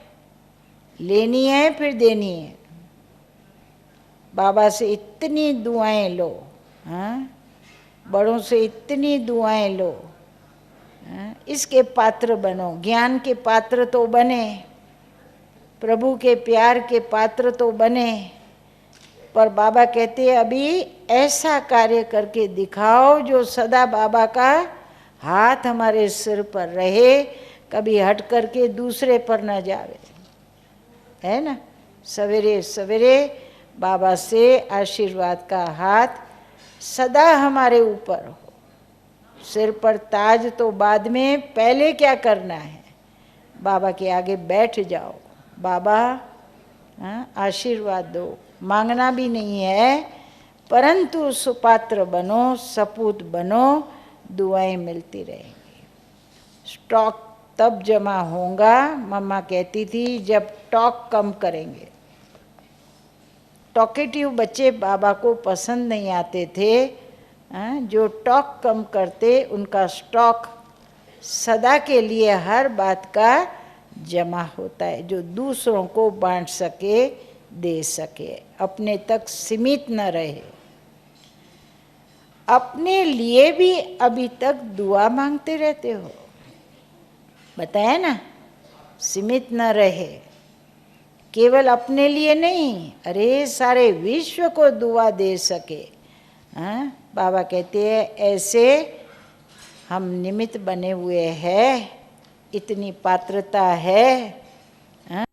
लेनी है फिर देनी है। बाबा से इतनी दुआएं लो, बड़ों से इतनी दुआएं लो, इसके पात्र बनो। ज्ञान के पात्र तो बने, प्रभु के प्यार के पात्र तो बने, पर बाबा कहते हैं अभी ऐसा कार्य करके दिखाओ जो सदा बाबा का हाथ हमारे सिर पर रहे, कभी हट करके दूसरे पर न जावे, है ना। सवेरे सवेरे बाबा से आशीर्वाद का हाथ सदा हमारे ऊपर हो। सिर पर ताज तो बाद में, पहले क्या करना है? बाबा के आगे बैठ जाओ, बाबा आशीर्वाद दो। मांगना भी नहीं है, परंतु सुपात्र बनो, सपूत बनो, दुआएं मिलती रहेंगी। स्टॉक तब जमा होगा, मम्मा कहती थी, जब टॉक कम करेंगे। टॉकेटिव बच्चे बाबा को पसंद नहीं आते थे। जो टॉक कम करते उनका स्टॉक सदा के लिए हर बात का जमा होता है, जो दूसरों को बांट सके, दे सके, अपने तक सीमित न रहे। अपने लिए भी अभी तक दुआ मांगते रहते हो, बताया ना, सीमित न रहे। केवल अपने लिए नहीं, अरे सारे विश्व को दुआ दे सके, बाबा कहते हैं ऐसे हम निमित्त बने हुए हैं, इतनी पात्रता है। हाँ?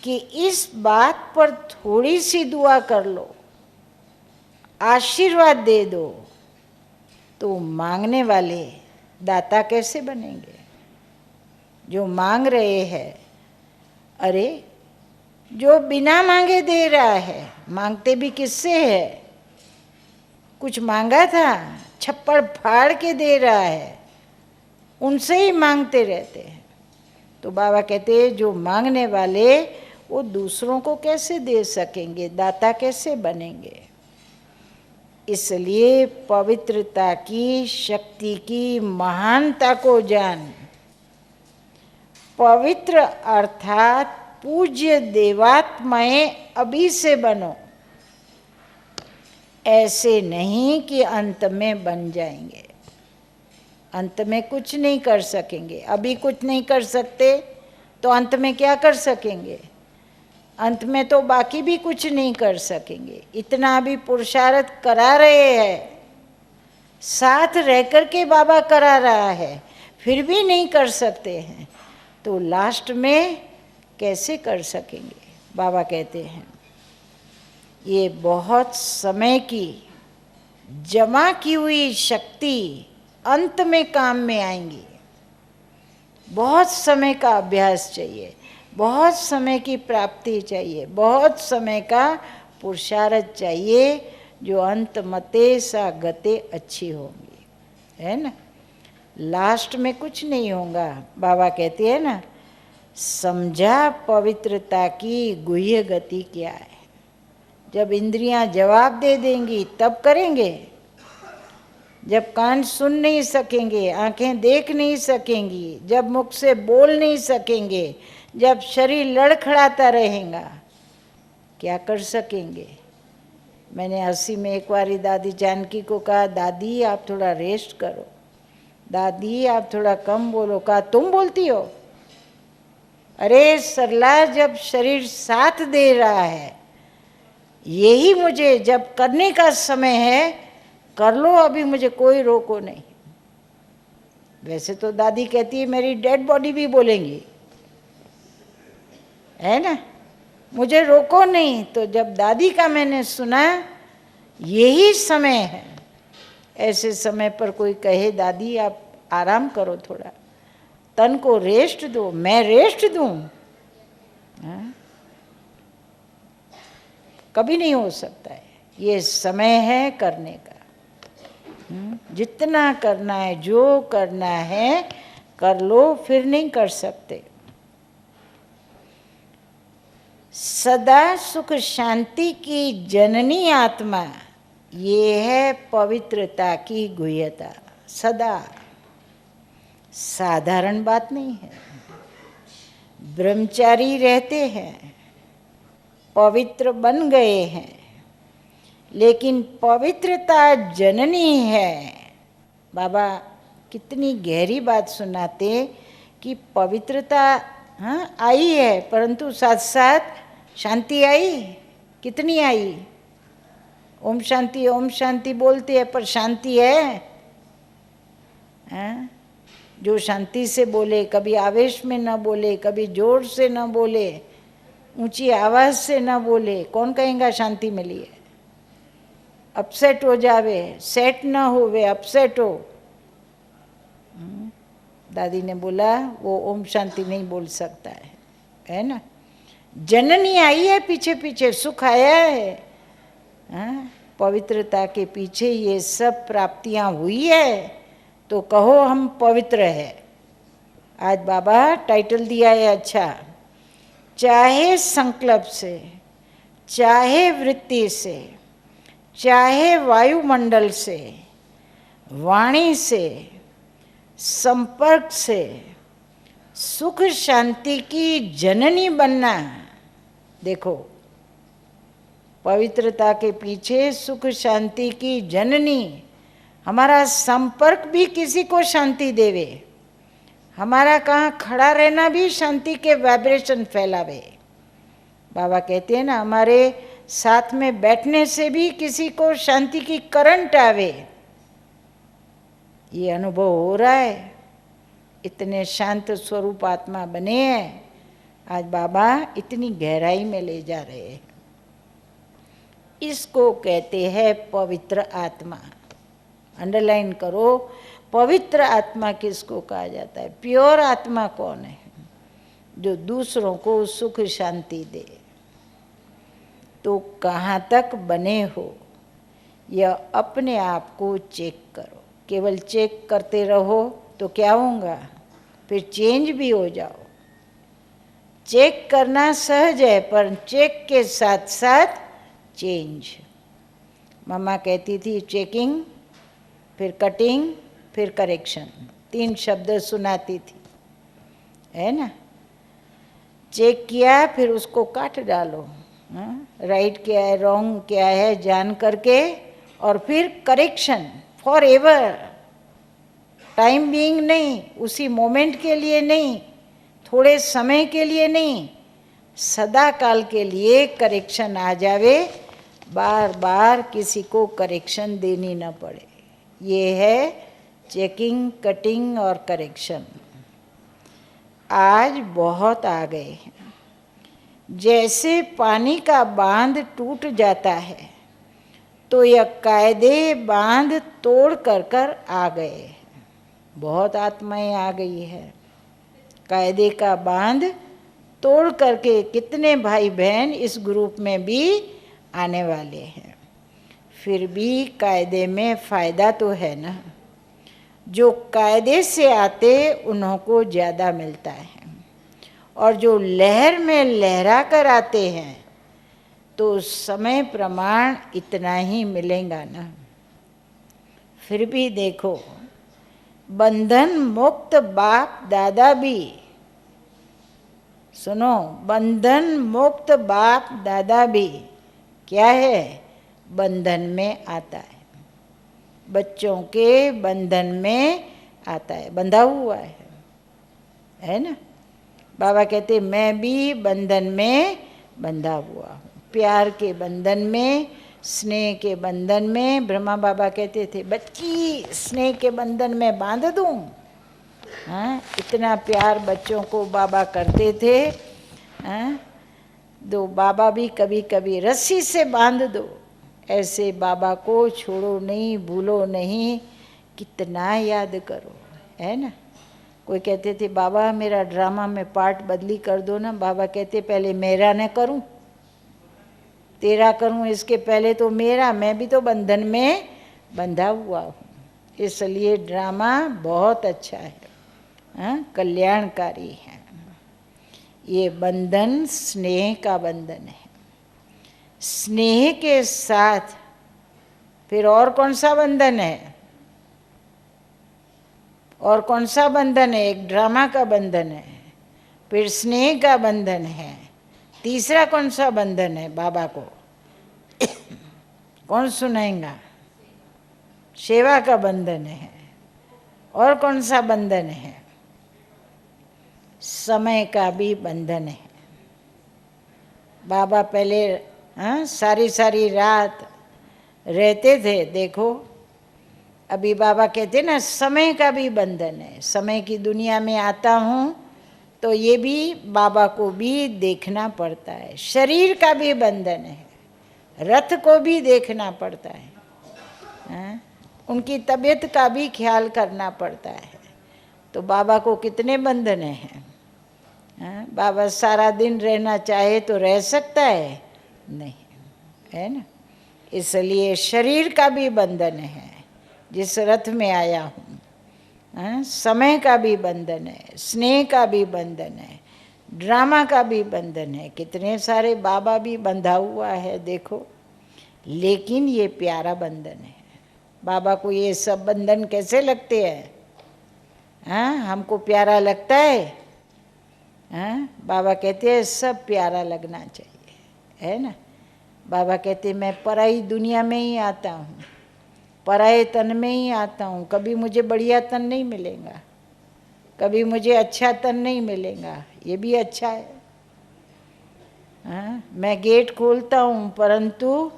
कि इस बात पर थोड़ी सी दुआ कर लो, आशीर्वाद दे दो, तो मांगने वाले दाता कैसे बनेंगे? जो मांग रहे हैं, अरे जो बिना मांगे दे रहा है, मांगते भी किससे है? कुछ मांगा था, छप्पड़ फाड़ के दे रहा है, उनसे ही मांगते रहते हैं। तो बाबा कहते हैं जो मांगने वाले वो दूसरों को कैसे दे सकेंगे, दाता कैसे बनेंगे? इसलिए पवित्रता की, शक्ति की महानता को जान। पवित्र अर्थात पूज्य देवात्माएं अभी से बनो, ऐसे नहीं कि अंत में बन जाएंगे। अंत में कुछ नहीं कर सकेंगे। अभी कुछ नहीं कर सकते तो अंत में क्या कर सकेंगे? अंत में तो बाकी भी कुछ नहीं कर सकेंगे। इतना अभी पुरुषार्थ करा रहे हैं, साथ रह कर के बाबा करा रहा है, फिर भी नहीं कर सकते हैं, तो लास्ट में कैसे कर सकेंगे? बाबा कहते हैं ये बहुत समय की जमा की हुई शक्ति अंत में काम में आएंगी। बहुत समय का अभ्यास चाहिए, बहुत समय की प्राप्ति चाहिए, बहुत समय का पुरुषार्थ चाहिए, जो अंत मते सा गते अच्छी होंगी, है ना। लास्ट में कुछ नहीं होगा। बाबा कहते हैं ना, समझा पवित्रता की गुह्य गति क्या है। जब इंद्रियां जवाब दे देंगी तब करेंगे। जब कान सुन नहीं सकेंगे, आंखें देख नहीं सकेंगी, जब मुख से बोल नहीं सकेंगे, जब शरीर लड़खड़ाता रहेगा, क्या कर सकेंगे? मैंने 80 में एक बारी दादी जानकी को कहा, दादी आप थोड़ा रेस्ट करो, दादी आप थोड़ा कम बोलो। कहा तुम बोलती हो? अरे सरला, जब शरीर साथ दे रहा है, यही मुझे जब करने का समय है कर लो, अभी मुझे कोई रोको नहीं। वैसे तो दादी कहती है मेरी डेड बॉडी भी बोलेंगी, है ना, मुझे रोको नहीं। तो जब दादी का मैंने सुना यही समय है, ऐसे समय पर कोई कहे दादी आप आराम करो, थोड़ा तन को रेस्ट दो, मैं रेस्ट दूं? कभी नहीं हो सकता है। ये समय है करने का। जितना करना है, जो करना है कर लो, फिर नहीं कर सकते। सदा सुख शांति की जननी आत्मा, ये है पवित्रता की गुह्यता। सदा, साधारण बात नहीं है। ब्रह्मचारी रहते हैं, पवित्र बन गए हैं, लेकिन पवित्रता जननी है। बाबा कितनी गहरी बात सुनाते कि पवित्रता हाँ आई है, परंतु साथ साथ शांति आई। कितनी आई? ओम शांति बोलते हैं, पर शांति है? हाँ? जो शांति से बोले, कभी आवेश में न बोले, कभी जोर से न बोले, ऊंची आवाज से न बोले, कौन कहेगा शांति मिली है? अपसेट हो जावे, सेट न होवे, अपसेट हो। दादी ने बोला वो ओम शांति नहीं बोल सकता है ना। जननी आई है पीछे पीछे, सुख आया है। हाँ? पवित्रता के पीछे ये सब प्राप्तियां हुई है, तो कहो हम पवित्र है। आज बाबा टाइटल दिया है अच्छा, चाहे संकल्प से, चाहे वृत्ति से, चाहे वायुमंडल से, वाणी से, संपर्क से सुख शांति की जननी बनना। देखो, पवित्रता के पीछे सुख शांति की जननी हमारा संपर्क भी किसी को शांति देवे, हमारा कहाँ खड़ा रहना भी शांति के वाइब्रेशन फैलावे। बाबा कहते हैं ना, हमारे साथ में बैठने से भी किसी को शांति की करंट आवे। ये अनुभव हो रहा है। इतने शांत स्वरूप आत्मा बने हैं, आज बाबा इतनी गहराई में ले जा रहे हैं। इसको कहते हैं पवित्र आत्मा। अंडरलाइन करो, पवित्र आत्मा किसको कहा जाता है? प्योर आत्मा कौन है? जो दूसरों को सुख शांति दे। तो कहाँ तक बने हो, यह अपने आप को चेक करो। केवल चेक करते रहो तो क्या होगा? फिर चेंज भी हो जाओ। चेक करना सहज है, पर चेक के साथ साथ चेंज। मम्मा कहती थी चेकिंग, फिर कटिंग, फिर करेक्शन, 3 शब्द सुनाती थी, है ना। चेक किया, फिर उसको काट डालो, राइट क्या है रॉन्ग क्या है जान करके, और फिर correction for ever, time being नहीं, उसी मोमेंट के लिए नहीं, थोड़े समय के लिए नहीं, सदा काल के लिए करेक्शन आ जावे, बार बार किसी को करेक्शन देनी न पड़े। ये है चेकिंग, कटिंग और करेक्शन। आज बहुत आ गए हैं। जैसे पानी का बांध टूट जाता है, तो यह कायदे बांध तोड़ कर आ गए। बहुत आत्माएं आ गई है। कायदे का बांध तोड़ करके कितने भाई बहन इस ग्रुप में भी आने वाले हैं। फिर भी कायदे में फ़ायदा तो है ना। जो कायदे से आते उन्हों को ज़्यादा मिलता है, और जो लहर में लहरा कर आते हैं तो समय प्रमाण इतना ही मिलेगा ना। फिर भी देखो, बंधन मुक्त बाप दादा भी, सुनो, बंधन मुक्त बाप दादा भी क्या है? बंधन में आता है। बच्चों के बंधन में आता है, बंधा हुआ है ना। बाबा कहते मैं भी बंधन में बंधा हुआ हूँ, प्यार के बंधन में, स्नेह के बंधन में। ब्रह्मा बाबा कहते थे बच्ची स्नेह के बंधन में बांध दूँ। हाँ, इतना प्यार बच्चों को बाबा करते थे। हाँ, दो बाबा भी कभी कभी रस्सी से बांध दो, ऐसे बाबा को छोड़ो नहीं, भूलो नहीं, कितना याद करो, है ना। कोई कहते थे बाबा मेरा ड्रामा में पार्ट बदली कर दो ना। बाबा कहते पहले मेरा न करूं, तेरा करूं, इसके पहले तो मेरा, मैं भी तो बंधन में बंधा हुआ हूँ। इसलिए ड्रामा बहुत अच्छा है, हाँ, कल्याणकारी है। ये बंधन स्नेह का बंधन है। स्नेह के साथ फिर और कौन सा बंधन है? और कौन सा बंधन है? एक ड्रामा का बंधन है, फिर स्नेह का बंधन है, तीसरा कौन सा बंधन है बाबा को? कौन सुनाएगा? सेवा का बंधन है। और कौन सा बंधन है? समय का भी बंधन है। बाबा पहले सारी सारी रात रहते थे, देखो अभी बाबा कहते ना समय का भी बंधन है। समय की दुनिया में आता हूँ तो ये भी बाबा को भी देखना पड़ता है। शरीर का भी बंधन है, रथ को भी देखना पड़ता है, उनकी तबीयत का भी ख्याल करना पड़ता है। तो बाबा को कितने बंधन हैं? बाबा सारा दिन रहना चाहे तो रह सकता है? नहीं, है ना। इसलिए शरीर का भी बंधन है जिस रथ में आया हूँ। समय का भी बंधन है, स्नेह का भी बंधन है, ड्रामा का भी बंधन है। कितने सारे बाबा भी बंधा हुआ है देखो। लेकिन ये प्यारा बंधन है। बाबा को ये सब बंधन कैसे लगते हैं? हमको प्यारा लगता है? बाबा कहते हैं सब प्यारा लगना चाहिए, है ना। बाबा कहते मैं पराई दुनिया में ही आता हूँ पराये तन में ही आता हूँ। कभी मुझे बढ़िया तन नहीं मिलेगा, कभी मुझे अच्छा तन नहीं मिलेगा, ये भी अच्छा है। हाँ, मैं गेट खोलता हूँ परंतु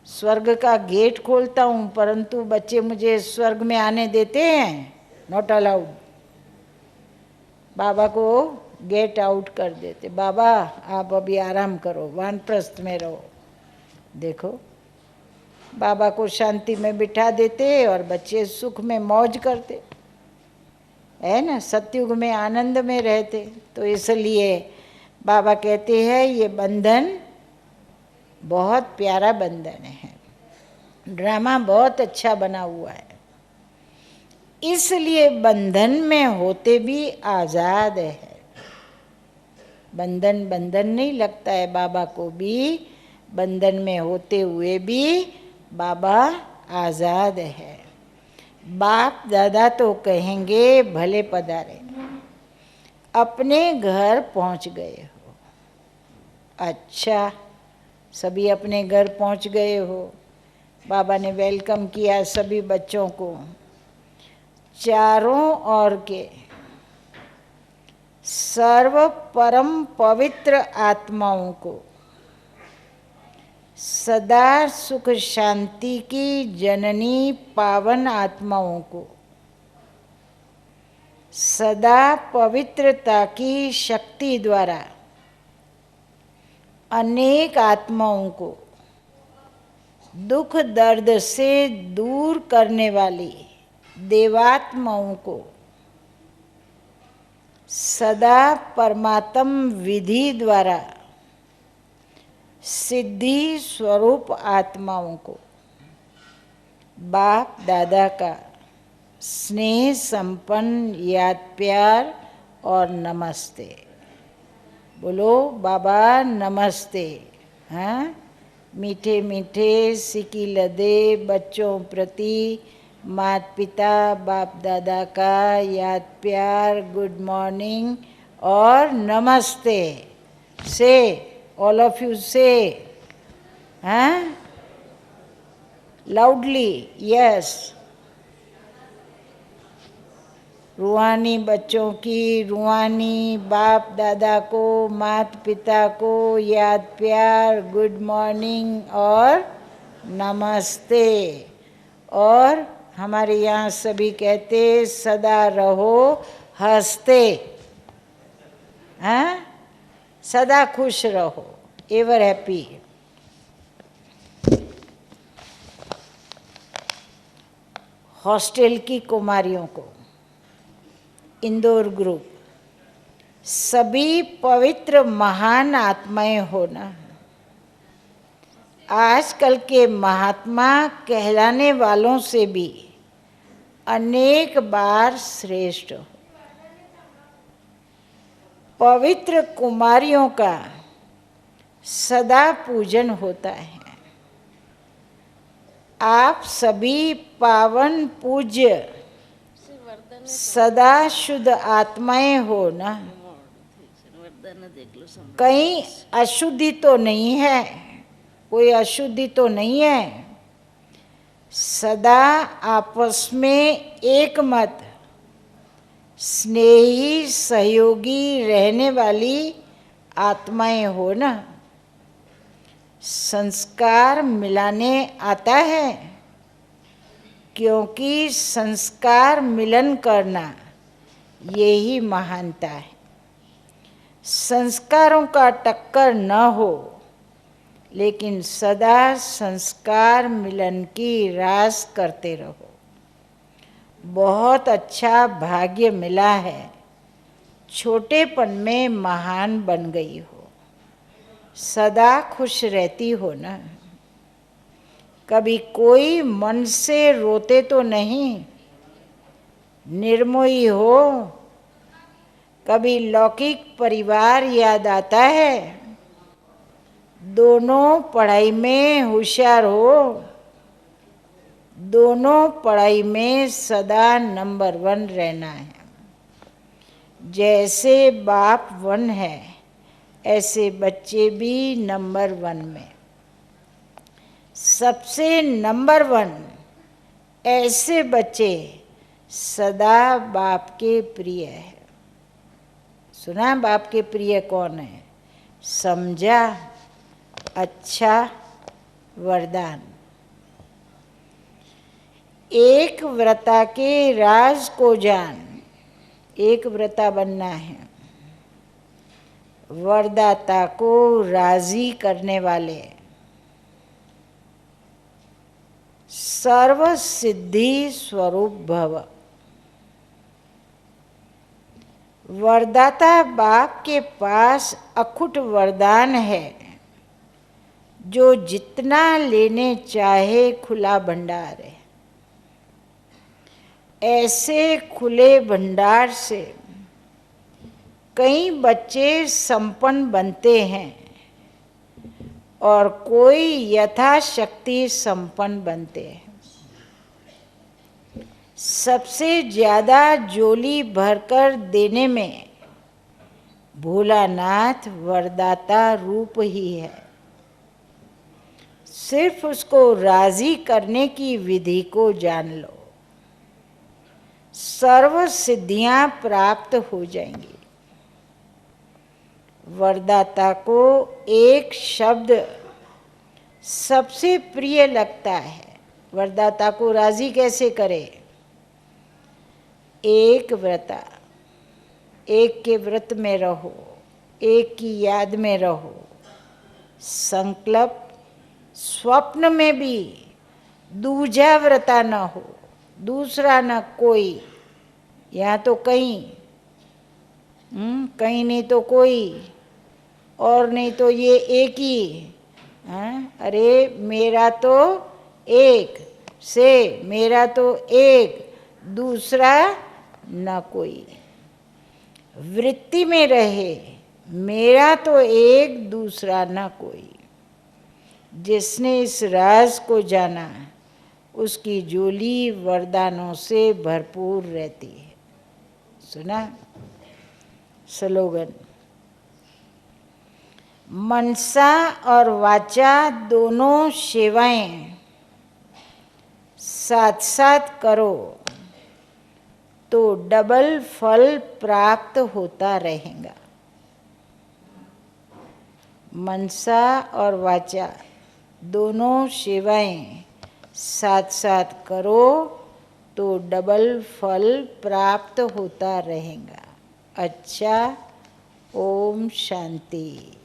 स्वर्ग का गेट खोलता हूँ, परंतु बच्चे मुझे स्वर्ग में आने देते हैं? Not allowed. बाबा को गेट आउट कर देते, बाबा आप अभी आराम करो, वानप्रस्थ में रहो। देखो, बाबा को शांति में बिठा देते और बच्चे सुख में मौज करते, है ना, सतयुग में आनंद में रहते। तो इसलिए बाबा कहते हैं ये बंधन बहुत प्यारा बंधन है, ड्रामा बहुत अच्छा बना हुआ है, इसलिए बंधन में होते भी आजाद है। बंधन बंधन नहीं लगता है बाबा को भी, बंधन में होते हुए भी बाबा आजाद है। बाप दादा तो कहेंगे भले पधारे, अपने घर पहुंच गए हो। अच्छा, सभी अपने घर पहुंच गए हो। बाबा ने वेलकम किया सभी बच्चों को। चारों ओर के सर्व परम पवित्र आत्माओं को, सदा सुख शांति की जननी पावन आत्माओं को, सदा पवित्रता की शक्ति द्वारा अनेक आत्माओं को दुख दर्द से दूर करने वाली देवात्माओं को, सदा परमात्म विधि द्वारा सिद्धि स्वरूप आत्माओं को बाप दादा का स्नेह संपन्न याद प्यार और नमस्ते। बोलो बाबा नमस्ते। हाँ, मीठे मीठे सिकी लदे बच्चों प्रति माता पिता बाप दादा का याद प्यार, गुड मॉर्निंग और नमस्ते। से ऑल ऑफ यू से, हाँ, लाउडली, यस। रूहानी बच्चों की रूहानी बाप दादा को, माता पिता को याद प्यार, गुड मॉर्निंग और नमस्ते। और हमारे यहाँ सभी कहते सदा रहो हंसते, हाँ, सदा खुश रहो, एवर हैप्पी। हॉस्टल की कुमारियों को, इंदौर ग्रुप, सभी पवित्र महान आत्माएं होना। आजकल के महात्मा कहलाने वालों से भी अनेक बार श्रेष्ठ हो। पवित्र कुमारियों का सदा पूजन होता है। आप सभी पावन पूज्य सदा शुद्ध आत्माएं हो ना। कहीं अशुद्धि तो नहीं है, कोई अशुद्धि तो नहीं है। सदा आपस में एक मत, स्नेही सहयोगी रहने वाली आत्माएं हो ना। संस्कार मिलाने आता है, क्योंकि संस्कार मिलन करना यही महानता है। संस्कारों का टक्कर न हो, लेकिन सदा संस्कार मिलन की रास करते रहो। बहुत अच्छा भाग्य मिला है, छोटेपन में महान बन गई हो। सदा खुश रहती हो ना। कभी कोई मन से रोते तो नहीं, निर्मोही हो। कभी लौकिक परिवार याद आता है। दोनों पढ़ाई में होशियार हो, दोनों पढ़ाई में सदा नंबर 1 रहना है। जैसे बाप 1 है, ऐसे बच्चे भी नंबर 1 में। सबसे नंबर 1 ऐसे बच्चे सदा बाप के प्रिय है। सुना बाप के प्रिय कौन है? समझा, अच्छा, वरदान। एक व्रता के राज को जान, एक व्रता बनना है। वरदाता को राजी करने वाले, सर्व सिद्धि स्वरूप भव। वरदाता बाप के पास अखुट वरदान है, जो जितना लेने चाहे खुला भंडार है। ऐसे खुले भंडार से कई बच्चे संपन्न बनते हैं और कोई यथाशक्ति संपन्न बनते हैं। सबसे ज्यादा झोली भरकर देने में भोलानाथ वरदाता रूप ही है। सिर्फ उसको राजी करने की विधि को जान लो, सर्व सिद्धियां प्राप्त हो जाएंगी। वरदाता को एक शब्द सबसे प्रिय लगता है। वरदाता को राजी कैसे करे? एक व्रता, एक के व्रत में रहो, एक की याद में रहो। संकल्प स्वप्न में भी दूजा व्रता न हो, दूसरा न कोई। यहाँ तो कहीं कहीं नहीं तो कोई, और नहीं तो ये एक ही। अरे मेरा तो एक से, मेरा तो एक, दूसरा न कोई। वृत्ति में रहे, मेरा तो एक, दूसरा न कोई। जिसने इस राज को जाना, उसकी झोली वरदानों से भरपूर रहती है। सुना स्लोगन? मनसा और वाचा दोनों सेवाएं साथ साथ करो तो डबल फल प्राप्त होता रहेगा। मनसा और वाचा दोनों सेवाएं साथ साथ करो तो डबल फल प्राप्त होता रहेगा। अच्छा, ओम शांति।